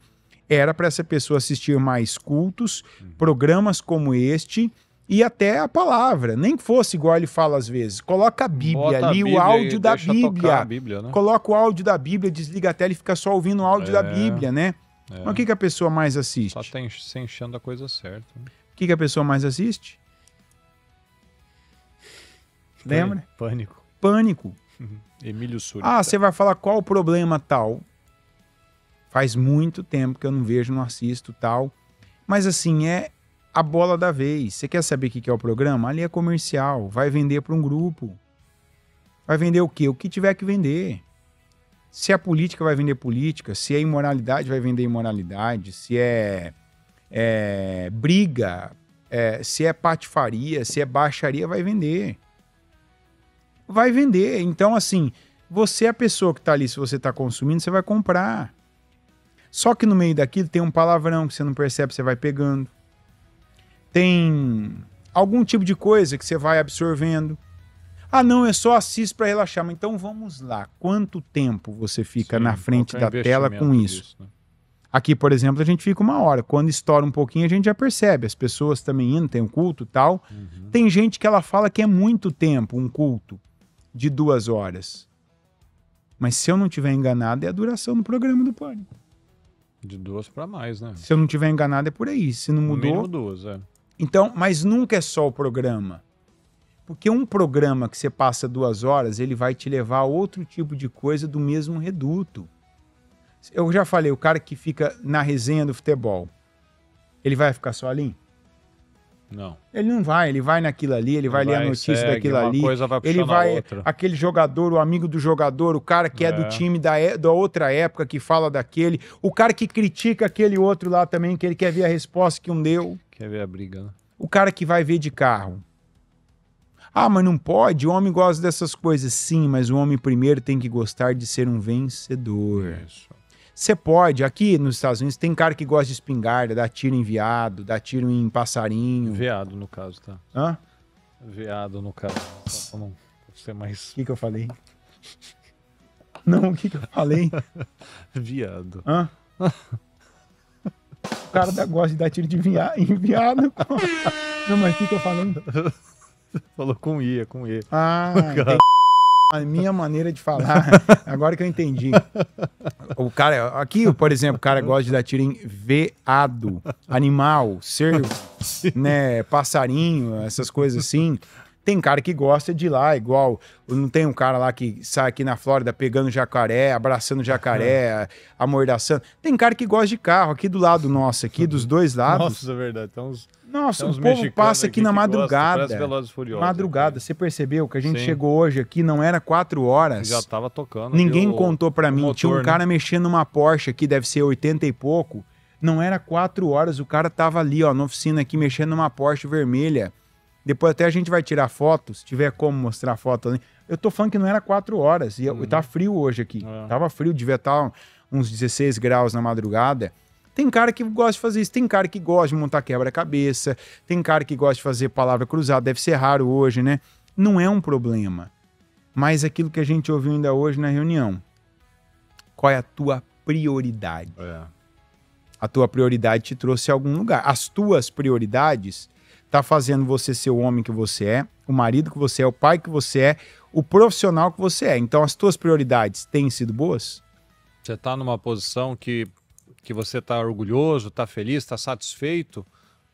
era para essa pessoa assistir mais cultos, programas como este e até a palavra. Nem que fosse igual ele fala às vezes. Coloca a Bíblia ali, o áudio da Bíblia. Né? Coloca o áudio da Bíblia, desliga a tela e fica só ouvindo o áudio da Bíblia, né? Mas o que a pessoa mais assiste? Só tá se enchendo a coisa certa. Né? O que a pessoa mais assiste? Lembra? Pânico. Emílio Surita. Ah, você vai falar qual o problema tal. Faz muito tempo que eu não vejo, não assisto tal. Mas assim, é a bola da vez. Você quer saber o que é o programa? Ali é comercial. Vai vender para um grupo. Vai vender o quê? O que tiver que vender. Se é política, vai vender política. Se é imoralidade, vai vender imoralidade. Se é briga, se é patifaria, se é baixaria, vai vender. Vai vender. Então, assim, você é a pessoa que está ali, se você está consumindo, você vai comprar. Só que no meio daquilo tem um palavrão que você não percebe, você vai pegando. Tem algum tipo de coisa que você vai absorvendo. Ah, não, eu só assisto para relaxar. Mas então vamos lá. Quanto tempo você fica na frente da tela com isso? Né? Aqui, por exemplo, a gente fica 1 hora. Quando estoura um pouquinho, a gente já percebe. As pessoas também indo, tem um culto e tal. Tem gente que ela fala que é muito tempo, um culto de 2 horas. Mas se eu não estiver enganado, é a duração do programa do Pânico. De 2 para mais, né? Se eu não estiver enganado, é por aí. Se não mudou... No mínimo 2, Então, mas nunca é só o programa. Porque um programa que você passa 2 horas, ele vai te levar a outro tipo de coisa do mesmo reduto. Eu já falei, o cara que fica na resenha do futebol, ele vai ficar só ali? Não. Ele não vai, ele vai naquilo ali, ele vai ler a notícia daquilo ali. Ele vai, aquele jogador, o amigo do jogador, o cara que é do time da outra época, que fala daquele, o cara que critica aquele outro lá também, que ele quer ver a resposta que um deu. Quer ver a briga, né? O cara que vai ver de carro. Ah, mas não pode, o homem gosta dessas coisas. Sim, mas o homem primeiro tem que gostar de ser um vencedor. Isso. Você pode, aqui nos Estados Unidos, tem cara que gosta de espingarda, dá tiro em veado, dá tiro em passarinho. Veado, no caso, tá? Hã? Veado, no caso. Só não ser mais... O que eu falei? Não, o que eu falei? Viado. Hã? O cara gosta de dar tiro de em veado. Não, mas o que eu falei? Falou com I, com E. Ah, a minha maneira de falar. Agora que eu entendi. O cara, aqui, por exemplo, o cara gosta de dar tiro em veado, animal, cervo, né, passarinho, essas coisas assim. Tem cara que gosta de ir lá, igual, não tem um cara lá que sai aqui na Flórida pegando jacaré, abraçando jacaré, amordaçando. Tem cara que gosta de carro, aqui do lado nosso, aqui dos dois lados. Nossa, é verdade. Nossa, o povo passa aqui na madrugada. Madrugada, aqui. Você percebeu que a gente Sim. chegou hoje aqui, não era 4 horas. Já tava tocando. Ninguém contou pra mim. motor, tinha um cara mexendo numa Porsche aqui, deve ser 80 e pouco. Não era 4 horas, o cara tava ali, ó, na oficina aqui, mexendo numa Porsche vermelha. Depois até a gente vai tirar fotos, se tiver como mostrar foto ali. Eu tô falando que não era 4 horas, e tá frio hoje aqui. Tava frio, devia estar uns 16 graus na madrugada. Tem cara que gosta de fazer isso, tem cara que gosta de montar quebra-cabeça, tem cara que gosta de fazer palavra cruzada, deve ser raro hoje, né? Não é um problema. Mas aquilo que a gente ouviu ainda hoje na reunião, qual é a tua prioridade? A tua prioridade te trouxe a algum lugar. As tuas prioridades tá fazendo você ser o homem que você é, o marido que você é, o pai que você é, o profissional que você é. Então as tuas prioridades têm sido boas? Você tá numa posição que você tá orgulhoso, tá feliz, tá satisfeito,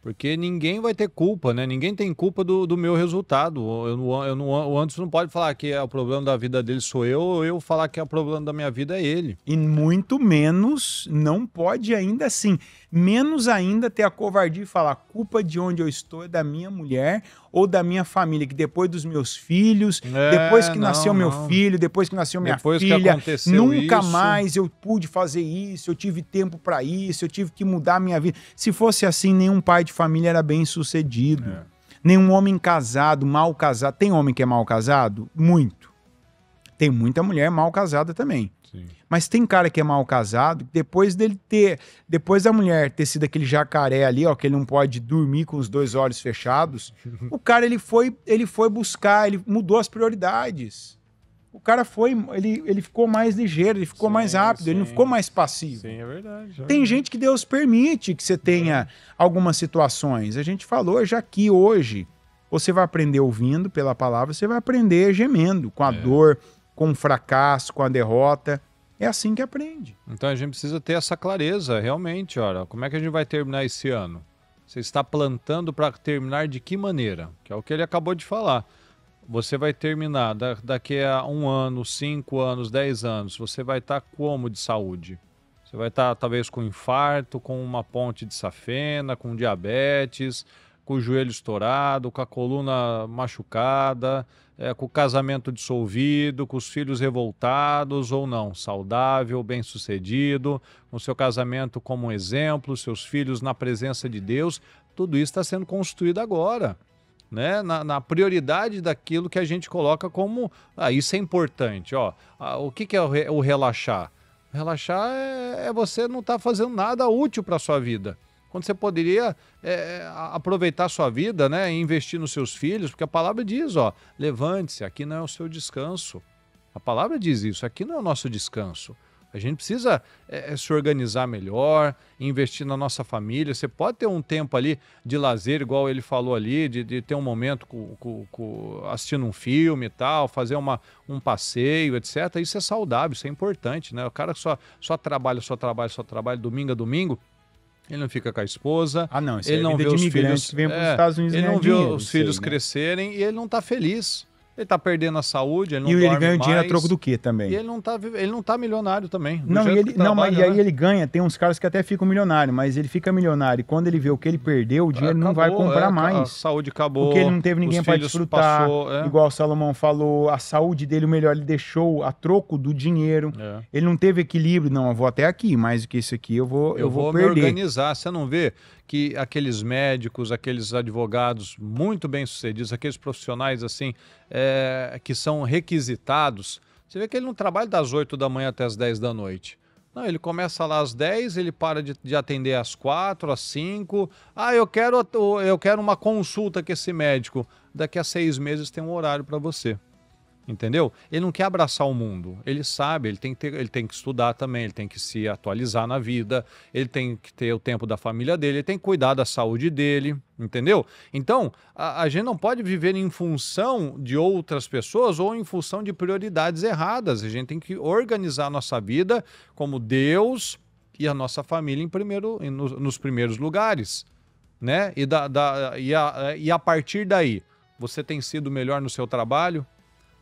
porque ninguém vai ter culpa, né? Ninguém tem culpa do meu resultado. O Anderson não pode falar que o problema da vida dele sou eu, ou eu falar que o problema da minha vida é ele. E muito menos, não pode ainda assim, menos ainda ter a covardia de falar, a culpa de onde eu estou é da minha mulher ou da minha família, que depois dos meus filhos, depois que nasceu meu filho, depois que nasceu minha filha, nunca mais eu pude fazer isso, eu tive tempo para isso, eu tive que mudar a minha vida. Se fosse assim, nenhum pai de família era bem sucedido. Nenhum homem casado, mal casado. Tem homem que é mal casado? Muito. Tem muita mulher mal casada também. Sim. Mas tem cara que é mal casado, depois da mulher ter sido aquele jacaré ali, ó, que ele não pode dormir com os 2 olhos fechados, o cara ele foi buscar, ele mudou as prioridades. O cara ele ficou mais ligeiro, ele ficou mais rápido, ele não ficou mais passivo. Sim, é verdade. Tem gente que Deus permite que você tenha algumas situações. A gente falou já aqui hoje, você vai aprender ouvindo pela palavra, você vai aprender gemendo, com a dor, com o fracasso, com a derrota. É assim que aprende. Então a gente precisa ter essa clareza, realmente. Olha, como é que a gente vai terminar esse ano? Você está plantando para terminar de que maneira? Que é o que ele acabou de falar. Você vai terminar daqui a 1 ano, 5 anos, 10 anos. Você vai estar como de saúde? Você vai estar talvez com infarto, com uma ponte de safena, com diabetes, com o joelho estourado, com a coluna machucada, com o casamento dissolvido, com os filhos revoltados ou não, saudável, bem-sucedido, com o seu casamento como um exemplo, seus filhos na presença de Deus. Tudo isso está sendo construído agora, né? Na prioridade daquilo que a gente coloca como... isso é importante. Ó. O que é o relaxar? Relaxar é você não estar fazendo nada útil para a sua vida. Quando você poderia aproveitar a sua vida, né, e investir nos seus filhos, porque a palavra diz, ó, levante-se, aqui não é o seu descanso. A palavra diz isso, aqui não é o nosso descanso. A gente precisa se organizar melhor, investir na nossa família. Você pode ter um tempo ali de lazer, igual ele falou ali, de ter um momento assistindo um filme e tal, fazer um passeio, etc. Isso é saudável, isso é importante, né? O cara só trabalha, domingo a domingo. Ele não fica com a esposa, ele não vê os filhos, que vem para os Estados Unidos, ele não vê os filhos crescerem e ele não está feliz. Ele está perdendo a saúde, ele não dorme mais. E ele ganha dinheiro a troco do quê também? E ele não tá milionário também. Aí ele ganha, tem uns caras que até ficam milionários, mas ele fica milionário. E quando ele vê o que ele perdeu, o dinheiro não vai comprar mais. A saúde acabou. Porque ele não teve ninguém para desfrutar. Igual o Salomão falou, a saúde dele, o melhor, ele deixou a troco do dinheiro. Ele não teve equilíbrio. Não, eu vou até aqui, mais do que isso aqui eu vou perder. Me organizar. Você não vê que aqueles médicos, aqueles advogados muito bem-sucedidos, aqueles profissionais assim, que são requisitados, você vê que ele não trabalha das 8 da manhã até as 10 da noite. Não, ele começa lá às 10, ele para de atender às 4, às 5. Eu quero uma consulta com esse médico. Daqui a 6 meses tem um horário para você. Entendeu? Ele não quer abraçar o mundo, ele sabe, ele tem que estudar também, ele tem que se atualizar na vida, ele tem que ter o tempo da família dele, ele tem que cuidar da saúde dele, entendeu? Então, a gente não pode viver em função de outras pessoas ou em função de prioridades erradas. A gente tem que organizar a nossa vida como Deus e a nossa família nos primeiros lugares, né? E a partir daí, você tem sido melhor no seu trabalho?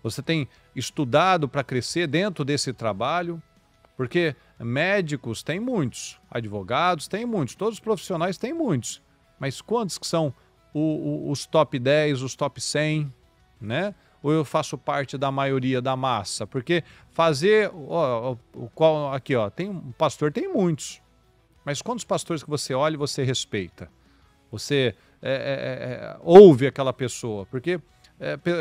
Você tem estudado para crescer dentro desse trabalho? Porque médicos tem muitos, advogados tem muitos, todos os profissionais tem muitos. Mas quantos que são os top 10, os top 100, né? Ou eu faço parte da maioria da massa? Porque fazer... aqui, ó, pastor tem muitos. Mas quantos pastores que você olha e você respeita? Você ouve aquela pessoa? Porque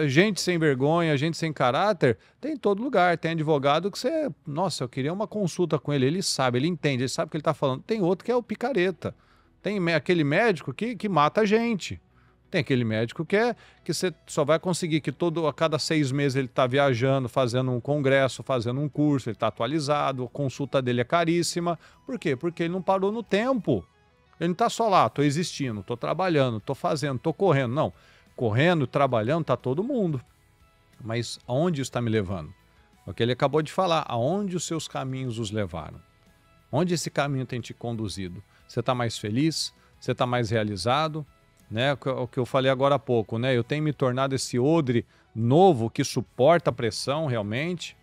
gente sem vergonha, gente sem caráter, tem em todo lugar. Tem advogado que você... Nossa, eu queria uma consulta com ele. Ele sabe, ele entende, ele sabe o que ele está falando. Tem outro que é o picareta. Tem aquele médico que mata a gente. Tem aquele médico que você só vai conseguir que a cada 6 meses ele está viajando, fazendo um congresso, fazendo um curso, ele está atualizado, a consulta dele é caríssima. Por quê? Porque ele não parou no tempo. Ele não está só lá, estou existindo, estou trabalhando, estou fazendo, estou correndo. Não. Correndo, trabalhando, está todo mundo. Mas aonde isso está me levando? É o que ele acabou de falar. Aonde os seus caminhos os levaram? Onde esse caminho tem te conduzido? Você está mais feliz? Você está mais realizado? Né? O que eu falei agora há pouco, né? Eu tenho me tornado esse odre novo que suporta a pressão realmente,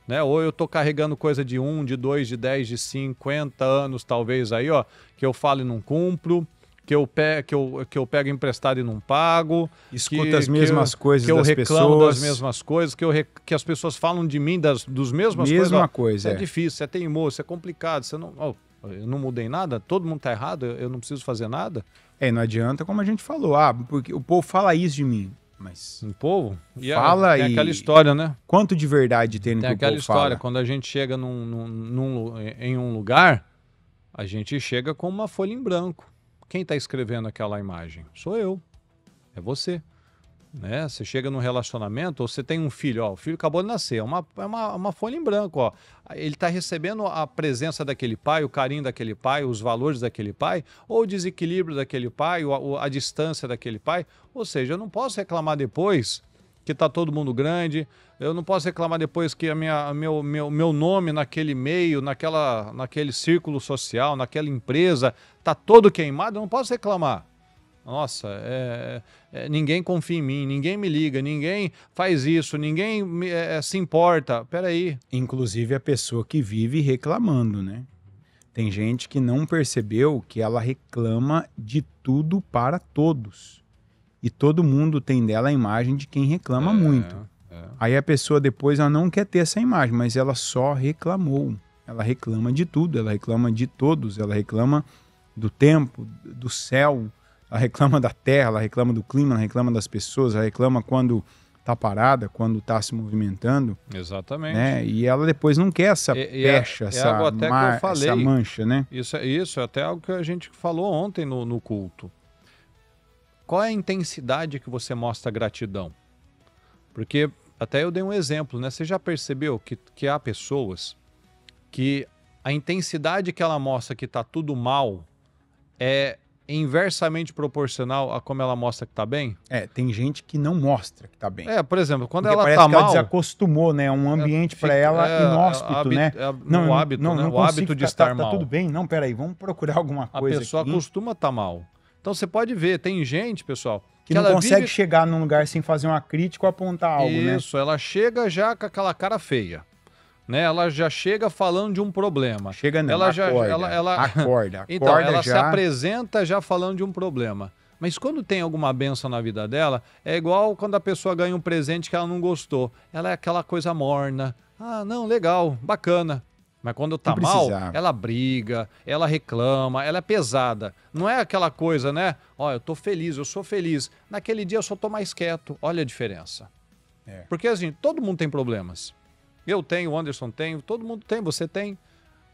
né? Ou eu estou carregando coisa de 1, de 2, de 10, de 50 anos talvez aí, ó, que eu falo e não cumpro, que eu pego emprestado e não pago, escuta as mesmas coisas das pessoas, que eu reclamo das mesmas coisas, que as pessoas falam de mim dos mesmas coisas. Mesma coisa. É difícil, é teimoso, é complicado, você não, eu não mudei nada, todo mundo está errado, eu não preciso fazer nada. Não adianta, como a gente falou, porque o povo fala isso de mim, mas... O povo? Fala tem aquela história, né? Quanto de verdade tem no que o povo fala? Tem aquela história, quando a gente chega em um lugar, a gente chega com uma folha em branco. Quem está escrevendo aquela imagem? Sou eu, é você. Né? Você chega num relacionamento, ou você tem um filho, ó, o filho acabou de nascer, é uma folha em branco. Ó. Ele está recebendo a presença daquele pai, o carinho daquele pai, os valores daquele pai, ou o desequilíbrio daquele pai, a distância daquele pai. Ou seja, eu não posso reclamar depois que está todo mundo grande, eu não posso reclamar depois que meu nome naquele meio, naquele círculo social, naquela empresa, está todo queimado, eu não posso reclamar. Nossa, ninguém confia em mim, ninguém me liga, ninguém faz isso, ninguém se importa. Peraí. Inclusive a pessoa que vive reclamando, né? Tem gente que não percebeu que ela reclama de tudo para todos. E todo mundo tem dela a imagem de quem reclama muito. Aí a pessoa depois ela não quer ter essa imagem, mas ela só reclamou. Ela reclama de tudo, ela reclama de todos, ela reclama do tempo, do céu, ela reclama da terra, ela reclama do clima, ela reclama das pessoas, ela reclama quando está parada, quando está se movimentando. Exatamente. Né? E ela depois não quer essa pecha, essa mancha, né? Isso é até algo que a gente falou ontem no culto. Qual é a intensidade que você mostra gratidão? Porque até eu dei um exemplo, né? Você já percebeu que há pessoas que a intensidade que ela mostra que está tudo mal é inversamente proporcional a como ela mostra que tá bem? Tem gente que não mostra que tá bem. Por exemplo, quando porque ela parece tá que mal... ela desacostumou, né? Um ambiente para ela inóspito, né? O hábito de estar mal. Tá tudo bem? Não, peraí, vamos procurar alguma coisa. A pessoa acostuma a estar mal. Então você pode ver, tem gente, pessoal... Que não consegue chegar num lugar sem fazer uma crítica ou apontar algo, né? Isso, ela chega já com aquela cara feia. Né? Ela já chega falando de um problema. Chega não, ela acorda. Então, ela se apresenta já falando de um problema. Mas quando tem alguma bênção na vida dela, é igual quando a pessoa ganha um presente que ela não gostou. Ela é aquela coisa morna. Ah, não, legal, bacana. Mas quando tá mal, ela briga, ela reclama, ela é pesada. Não é aquela coisa, né? Ó, eu tô feliz, eu sou feliz. Naquele dia eu só tô mais quieto. Olha a diferença. Porque assim, todo mundo tem problemas. Eu tenho, o Anderson tem, todo mundo tem, você tem.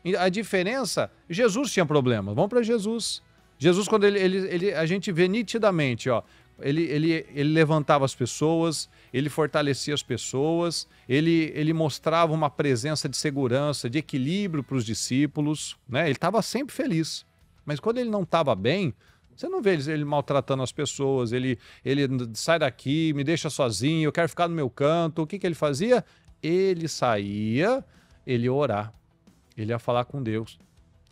E a diferença, Jesus tinha problemas. Vamos para Jesus. Jesus, quando a gente vê nitidamente, ó, ele levantava as pessoas, ele fortalecia as pessoas, ele mostrava uma presença de segurança, de equilíbrio para os discípulos, né? Ele estava sempre feliz. Mas quando ele não estava bem, você não vê ele maltratando as pessoas, ele sai daqui, me deixa sozinho, eu quero ficar no meu canto. O que ele fazia? Ele saía, ele ia orar, ele ia falar com Deus,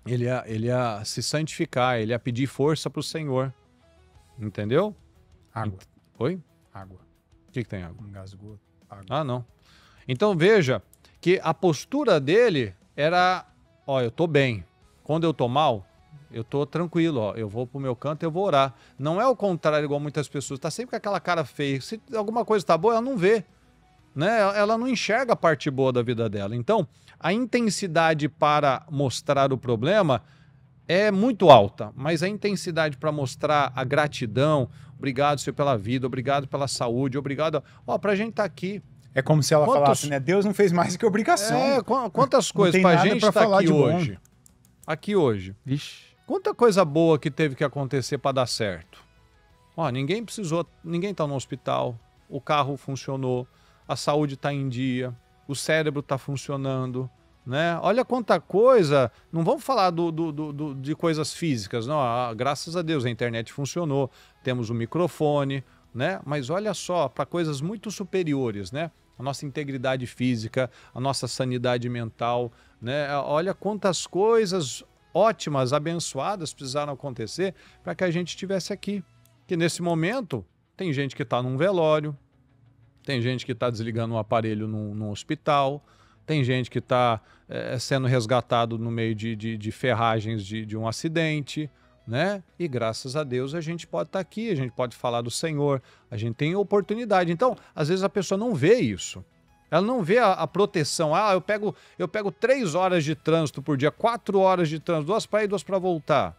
ele ia se santificar, ele ia pedir força para o Senhor. Entendeu? Água. Oi? Água. O que tem água? Engasgou. Água. Ah, não. Então veja que a postura dele era, ó, eu tô bem. Quando eu tô mal, eu tô tranquilo, ó, eu vou pro meu canto, eu vou orar. Não é o contrário igual muitas pessoas, tá sempre com aquela cara feia. Se alguma coisa tá boa, ela não vê. Né? Ela não enxerga a parte boa da vida dela. Então, a intensidade para mostrar o problema é muito alta, mas a intensidade para mostrar a gratidão, obrigado, Senhor, pela vida, obrigado pela saúde, obrigado, para a gente estar aqui. É como se ela falasse, né? Deus não fez mais que obrigação. Quantas coisas para a gente estar aqui hoje. Aqui hoje. Vixe. Quanta coisa boa que teve que acontecer para dar certo. Ninguém está no hospital, o carro funcionou, a saúde está em dia, o cérebro está funcionando, né? Olha quanta coisa, não vamos falar de coisas físicas, não, graças a Deus a internet funcionou, temos um microfone, né? Mas olha só, para coisas muito superiores, né? A nossa integridade física, a nossa sanidade mental, né? Olha quantas coisas ótimas, abençoadas precisaram acontecer para que a gente estivesse aqui. Que nesse momento tem gente que está num velório, tem gente que está desligando um aparelho num hospital, tem gente que está sendo resgatado no meio de ferragens de um acidente, né? E graças a Deus a gente pode estar aqui, a gente pode falar do Senhor, a gente tem oportunidade. Então, às vezes a pessoa não vê isso. Ela não vê a proteção. Eu pego 3 horas de trânsito por dia, 4 horas de trânsito, 2 para ir, 2 para voltar.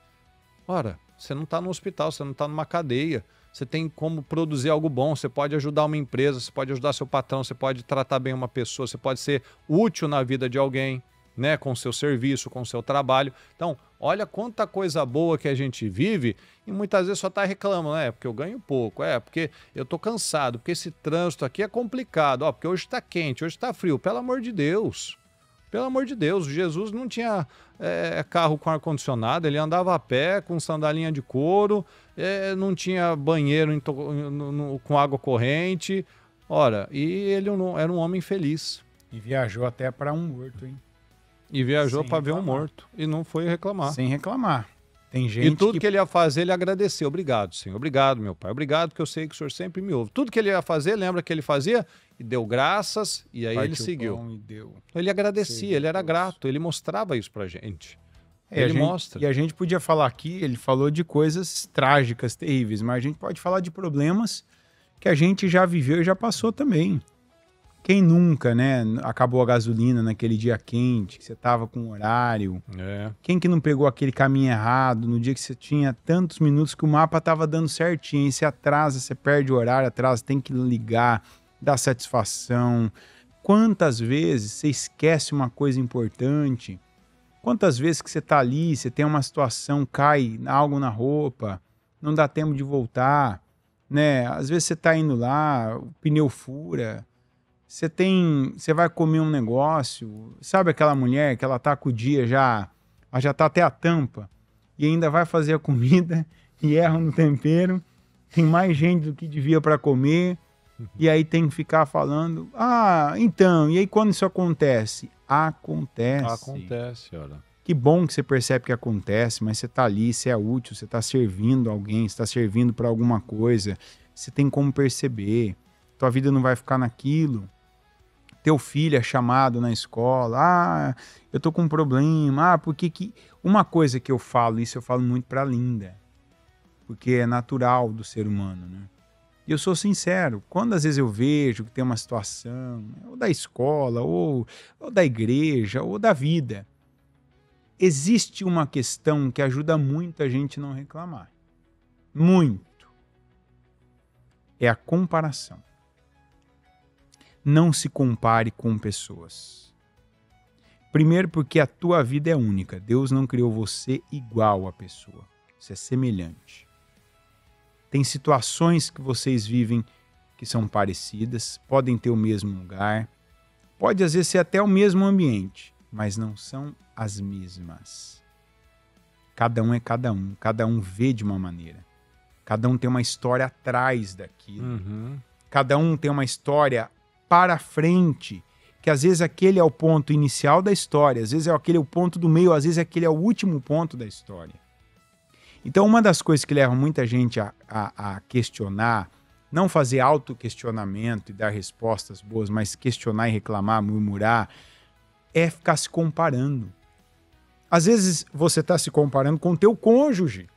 Ora, você não está no hospital, você não está numa cadeia. Você tem como produzir algo bom, você pode ajudar uma empresa, você pode ajudar seu patrão, você pode tratar bem uma pessoa, você pode ser útil na vida de alguém, né, com o seu serviço, com o seu trabalho. Então, olha quanta coisa boa que a gente vive e muitas vezes só está reclamando, porque eu ganho pouco, porque eu estou cansado, porque esse trânsito aqui é complicado, porque hoje está quente, hoje está frio. Pelo amor de Deus, Jesus não tinha carro com ar-condicionado, ele andava a pé com sandalinha de couro, não tinha banheiro com água corrente, e ele era um homem feliz. E viajou até para um morto, hein? E viajou para ver um morto. E não foi reclamar. Sem reclamar. Tem gente e tudo que ele ia fazer, ele agradeceu. Obrigado, Senhor. Obrigado, meu Pai. Obrigado, porque eu sei que o Senhor sempre me ouve. Tudo que ele ia fazer, lembra que ele fazia? E deu graças, e aí ele seguiu. Ele agradecia, ele era grato, ele mostrava isso pra gente. Ele mostra. E a gente podia falar aqui, ele falou de coisas trágicas, terríveis, mas a gente pode falar de problemas que a gente já viveu e já passou também. Quem nunca, né, acabou a gasolina naquele dia quente, que você tava com horário? Quem que não pegou aquele caminho errado no dia que você tinha tantos minutos que o mapa tava dando certinho, e você atrasa, você perde o horário, atrasa, tem que ligar, dar satisfação. Quantas vezes você esquece uma coisa importante? Quantas vezes que você tá ali, você tem uma situação, cai algo na roupa, não dá tempo de voltar, né? Às vezes você tá indo lá, o pneu fura. Você vai comer um negócio, sabe aquela mulher que ela tá com o dia ela já tá até a tampa e ainda vai fazer a comida e erra no tempero, tem mais gente do que devia para comer e aí tem que ficar falando, então, e aí quando isso acontece? Acontece, olha. Que bom que você percebe que acontece, mas você tá ali, você é útil, você tá servindo alguém, você tá servindo para alguma coisa, você tem como perceber, tua vida não vai ficar naquilo. Teu filho é chamado na escola, eu tô com um problema, porque que... Uma coisa que eu falo muito pra Linda, porque é natural do ser humano, né? E eu sou sincero, quando às vezes eu vejo que tem uma situação, ou da escola, ou da igreja, ou da vida, existe uma questão que ajuda muito a gente não reclamar. Muito. É a comparação. Não se compare com pessoas. Primeiro porque a tua vida é única. Deus não criou você igual à pessoa. Você é semelhante. Tem situações que vocês vivem que são parecidas, podem ter o mesmo lugar, pode às vezes ser até o mesmo ambiente, mas não são as mesmas. Cada um é cada um vê de uma maneira. Cada um tem uma história atrás daquilo. Cada um tem uma história para frente, que às vezes aquele é o ponto inicial da história, às vezes aquele é o ponto do meio, às vezes aquele é o último ponto da história. Então uma das coisas que leva muita gente a questionar, não fazer autoquestionamento e dar respostas boas, mas questionar e reclamar, murmurar, é ficar se comparando. Às vezes você está se comparando com o teu cônjuge.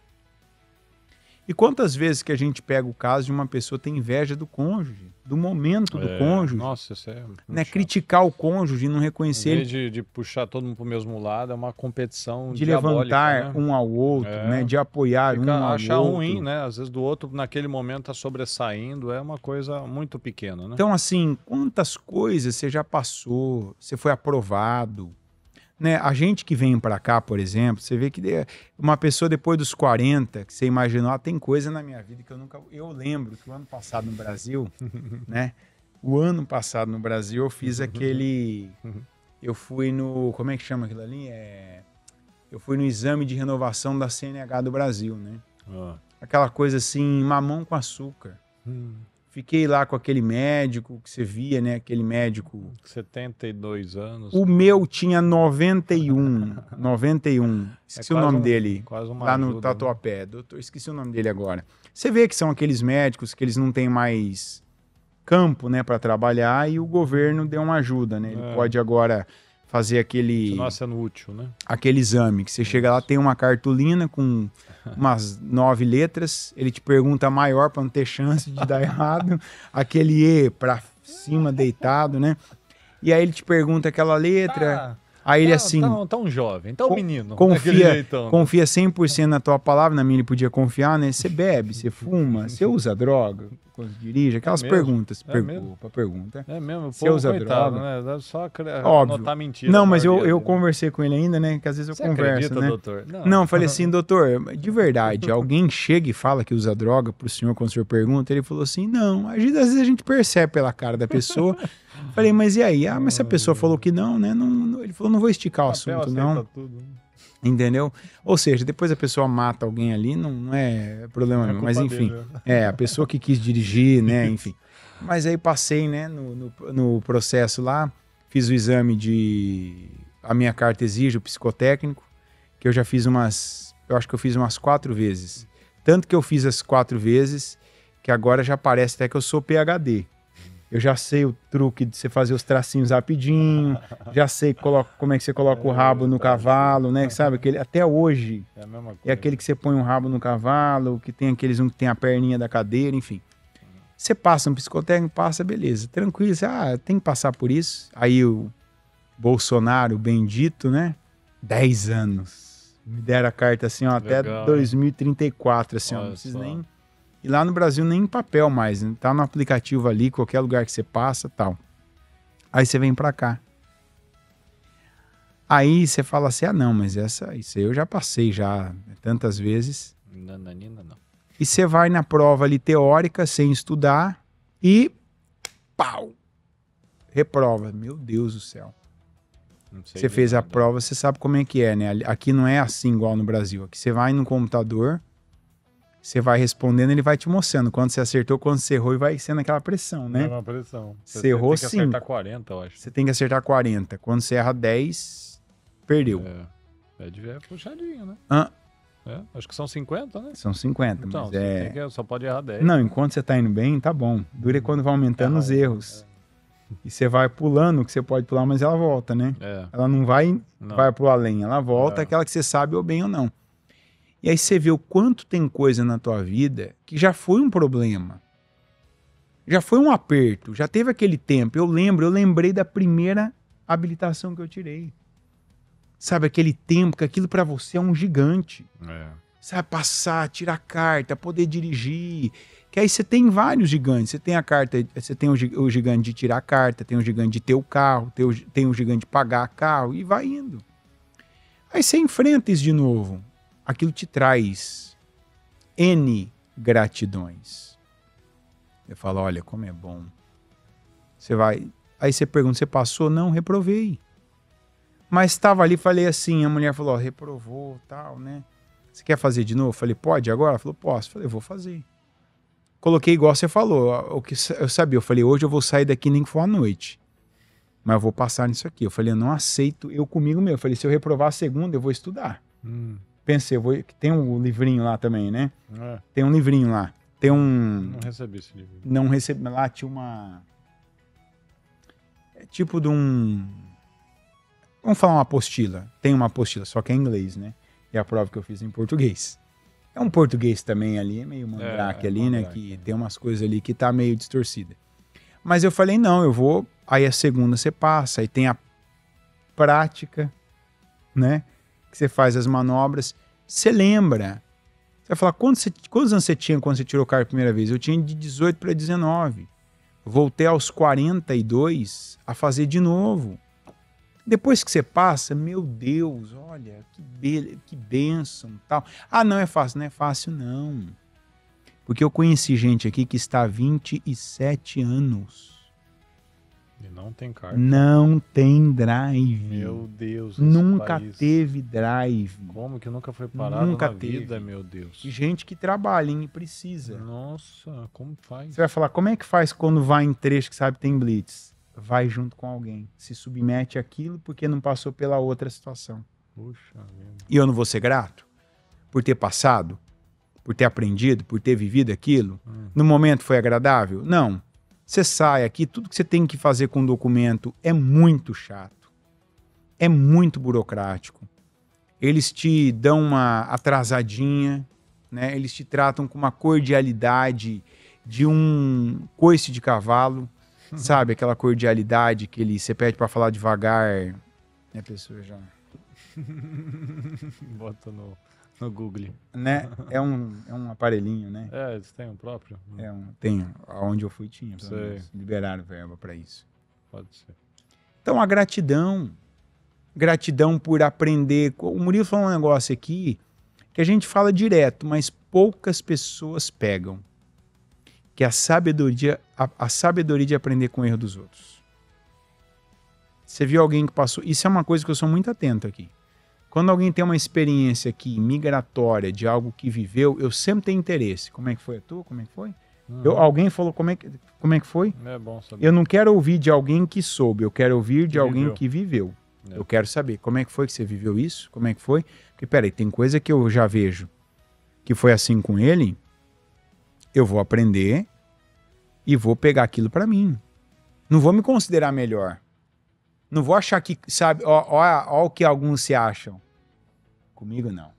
E quantas vezes que a gente pega o caso de uma pessoa ter inveja do cônjuge, do momento do cônjuge. Nossa, isso é né? Criticar o cônjuge, não reconhecer ele. Em vez de puxar todo mundo pro mesmo lado, é uma competição de diabólica, levantar né? um ao outro, né? De apoiar um ao achar outro. ruim, né? Às vezes do outro, naquele momento, tá sobressaindo, é uma coisa muito pequena, né? Então, assim, quantas coisas você já passou, você foi aprovado, né? A gente que vem para cá, por exemplo, você vê que uma pessoa depois dos 40, que você imaginou, tem coisa na minha vida que eu nunca... Eu lembro que o ano passado no Brasil, né? O ano passado no Brasil eu fiz aquele... Eu fui no... Como é que chama aquilo ali? Eu fui no exame de renovação da CNH do Brasil, né? Aquela coisa assim, mamão com açúcar. Fiquei lá com aquele médico que você via, né? Aquele médico... 72 anos. O meu tinha 91. Esqueci o nome dele. Quase uma lá ajuda, no Tatuapé. Doutor, esqueci o nome dele agora. Você vê que são aqueles médicos que eles não têm mais campo, né, para trabalhar e o governo deu uma ajuda, né? Ele pode agora fazer aquele... Continua sendo útil, né? Aquele exame que você chega lá, tem uma cartolina com umas 9 letras, ele te pergunta a maior para não ter chance de dar errado, aquele E para cima deitado, né? E aí ele te pergunta aquela letra, aí ele assim... Tão jovem, tão menino. Confia jeitão, né? 100% na tua palavra, na minha ele podia confiar, né? Você bebe, você fuma, você usa droga quando dirige, aquelas perguntas, pergunta. É mesmo, você usa coitado, droga, né? Dá só óbvio. anotar mentira. Não, mas eu conversei com ele ainda, né? Que às vezes eu converso, acredita, né? doutor? Não, falei assim, doutor, de verdade, alguém chega e fala que usa droga pro senhor quando o senhor pergunta? Ele falou assim, não, às vezes a gente percebe pela cara da pessoa. Falei, mas e aí? Ah, mas se a pessoa falou que não, né? Ele falou, não vou esticar o assunto, não. Tudo, né? Entendeu? Ou seja, depois a pessoa mata alguém ali, não é problema nenhum. Mas enfim, a pessoa que quis dirigir, né? Enfim. Mas aí passei, né, no processo lá, fiz o exame a minha carta exige, o psicotécnico, que eu já fiz eu acho que eu fiz umas 4 vezes. Tanto que eu fiz as 4 vezes, que agora já parece até que eu sou PhD. Eu já sei o truque de você fazer os tracinhos rapidinho, já sei como é que você coloca o rabo no cavalo, né? Sabe, até hoje é aquele que você põe um rabo no cavalo, que tem aqueles que tem a perninha da cadeira, enfim. Você passa um psicotécnico, passa, beleza, tranquilo, você, tem que passar por isso. Aí o Bolsonaro, bendito, né? 10 anos. Me deram a carta assim, ó, até 2034, assim, ó, não precisa nem... E lá no Brasil nem em papel mais, né? Tá no aplicativo ali, qualquer lugar que você passa, tal. Aí você vem pra cá. Aí você fala assim, não, mas isso aí eu já passei já tantas vezes. Não. E você vai na prova ali teórica, sem estudar, e pau! Reprova. Meu Deus do céu. Você fez a prova, você sabe como é que é, né? Aqui não é assim igual no Brasil. Aqui você vai no computador... Você vai respondendo, ele vai te mostrando quando você acertou, quando você errou, e vai sendo aquela pressão, né? É uma pressão. Você errou 5. Você tem que acertar 40, eu acho. Você tem que acertar 40. Quando você erra 10, perdeu. É puxadinho, né? Acho que são 50, né? São 50, então, mas só pode errar 10. Não, enquanto você tá indo bem, tá bom. Dura quando vai aumentando os erros. E você vai pulando, que você pode pular, mas ela volta, né? Ela não vai pro além, ela volta, aquela que você sabe ou bem ou não. E aí você vê o quanto tem coisa na tua vida que já foi um problema. Já foi um aperto, já teve aquele tempo. Eu lembrei da primeira habilitação que eu tirei. Sabe, aquele tempo que aquilo pra você é um gigante. Sabe, passar, tirar carta, poder dirigir. Que aí você tem vários gigantes. Você tem a carta, você tem o gigante de tirar a carta, tem o gigante de ter o carro, tem o gigante de pagar carro e vai indo. Aí você enfrenta isso de novo. Aquilo te traz N gratidões. Eu falo, olha como é bom. Você vai... Aí você pergunta, você passou? Não, reprovei. Mas estava ali, falei assim, a mulher falou, reprovou, tal, né? Você quer fazer de novo? Eu falei, pode agora? Ela falou, posso. Eu falei, vou fazer. Coloquei igual você falou, o que eu sabia. Eu falei, hoje eu vou sair daqui nem que for à noite. Mas eu vou passar nisso aqui. Eu falei, eu não aceito, eu comigo mesmo. Eu falei, se eu reprovar a segunda, eu vou estudar. Pensei, tem um livrinho lá também, né? Tem um livrinho lá. Tem um... Não recebi esse livro. Não recebi. Lá tinha uma... É tipo de um... Vamos falar uma apostila. Tem uma apostila, só que é em inglês, né? E a prova que eu fiz em português. É um português também ali, é meio mandrake ali, né? Que tem umas coisas ali que tá meio distorcida. Mas eu falei, não, eu vou... Aí a segunda você passa, aí tem a prática, né? Que você faz as manobras. Você lembra. Você vai falar, quantos anos você tinha quando você tirou o carro a primeira vez? Eu tinha de 18 para 19. Voltei aos 42 a fazer de novo. Depois que você passa, meu Deus, olha, que bênção, tal. Ah, não é fácil. Não é fácil, não. Porque eu conheci gente aqui que está há 27 anos. E não tem carta. Não tem drive. Meu Deus. Nunca teve drive. Como que nunca foi parado Nunca na teve. vida, meu Deus? E gente que trabalha, hein, e precisa. Nossa, como faz? Você vai falar, como é que faz quando vai em trecho que sabe que tem blitz? Vai junto com alguém. Se submete àquilo porque não passou pela outra situação. Puxa vida. E eu não vou ser grato por ter passado, por ter aprendido, por ter vivido aquilo? No momento foi agradável? Não. Você sai aqui, tudo que você tem que fazer com o documento é muito chato. É muito burocrático. Eles te dão uma atrasadinha, né? Eles te tratam com uma cordialidade de um coice de cavalo. Sabe? Aquela cordialidade que você pede para falar devagar. Né, pessoa já... Bota no Google. Né? É um aparelhinho, né? É, eles têm um próprio? Tem. Aonde eu fui tinha. Liberaram verba para isso. Pode ser. Então, a gratidão. Gratidão por aprender. O Murilo falou um negócio aqui que a gente fala direto, mas poucas pessoas pegam. Que é a sabedoria de aprender com o erro dos outros. Você viu alguém que passou... Isso é uma coisa que eu sou muito atento aqui. Quando alguém tem uma experiência aqui migratória de algo que viveu, eu sempre tenho interesse. Como é que foi a tua? Como é que foi? Alguém falou como é que foi? É bom saber. Eu não quero ouvir de alguém que soube, eu quero ouvir de alguém que viveu. Eu quero saber como é que foi que você viveu isso, como é que foi. Porque, peraí, tem coisa que eu já vejo que foi assim com ele, eu vou aprender e vou pegar aquilo para mim. Não vou me considerar melhor. Não vou achar que, sabe, ó o que alguns se acham. Comigo, não.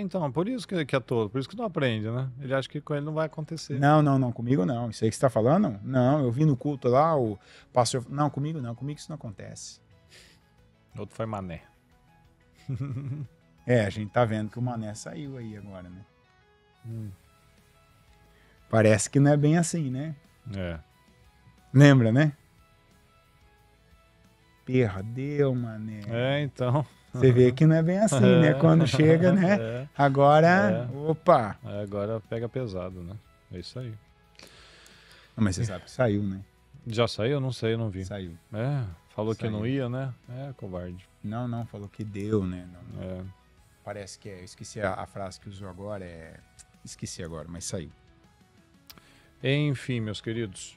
Então, por isso que é todo, por isso que não aprende, né? Ele acha que com ele não vai acontecer. Não, comigo não. Isso aí que você tá falando? Não, eu vi no culto lá, o pastor... Não, comigo não, comigo isso não acontece. Outro foi Mané. A gente tá vendo que o Mané saiu aí agora, né? Parece que não é bem assim, né? Lembra, né? Perdeu, Mané. Então... Você vê que não é bem assim, né? Quando chega, né? Agora, opa! Agora pega pesado, né? É isso aí. Não, mas você sabe que saiu, né? Já saiu? Não sei, não vi. Saiu. Falou Saiu. que não ia, né? Covarde. Não, falou que deu, né? Parece que eu esqueci a frase que usou agora, esqueci agora, mas saiu. Enfim, meus queridos.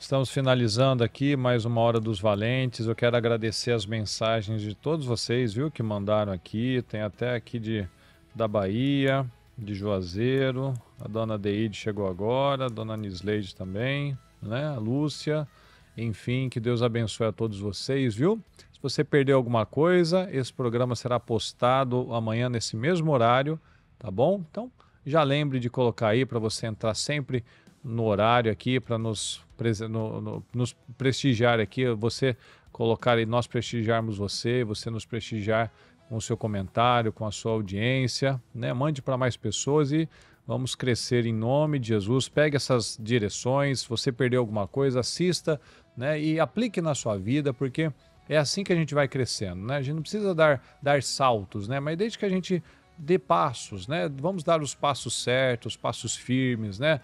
Estamos finalizando aqui mais uma Hora dos Valentes. Eu quero agradecer as mensagens de todos vocês, viu, que mandaram aqui. Tem até aqui da Bahia, de Juazeiro. A dona Deide chegou agora, a dona Nisleide também, né? A Lúcia. Enfim, que Deus abençoe a todos vocês, viu? Se você perdeu alguma coisa, esse programa será postado amanhã nesse mesmo horário, tá bom? Então, já lembre de colocar aí para você entrar sempre no horário aqui, para nos prestigiar aqui, você colocar e nós prestigiarmos você nos prestigiar com o seu comentário, com a sua audiência, né? Mande para mais pessoas e vamos crescer em nome de Jesus. Pegue essas direções, se você perdeu alguma coisa, assista, né? E aplique na sua vida, porque é assim que a gente vai crescendo, né? A gente não precisa dar saltos, né? Mas desde que a gente dê passos, né? Vamos dar os passos certos, passos firmes, né?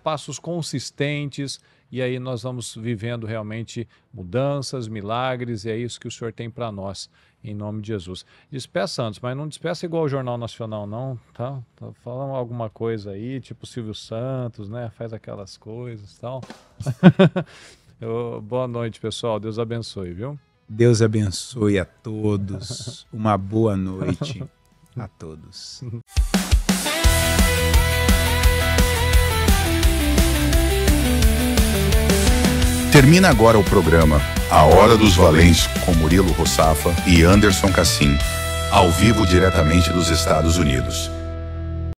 Passos consistentes, e aí nós vamos vivendo realmente mudanças, milagres, e é isso que o Senhor tem para nós, em nome de Jesus. Despeça antes, mas não despeça igual o Jornal Nacional, não, tá? Falando alguma coisa aí, tipo Silvio Santos, né? Faz aquelas coisas e tal. Boa noite, pessoal. Deus abençoe, viu? Deus abençoe a todos. Uma boa noite a todos. Termina agora o programa A Hora dos Valentes com Murilo Rossafa e Anderson Cassim, ao vivo diretamente dos Estados Unidos.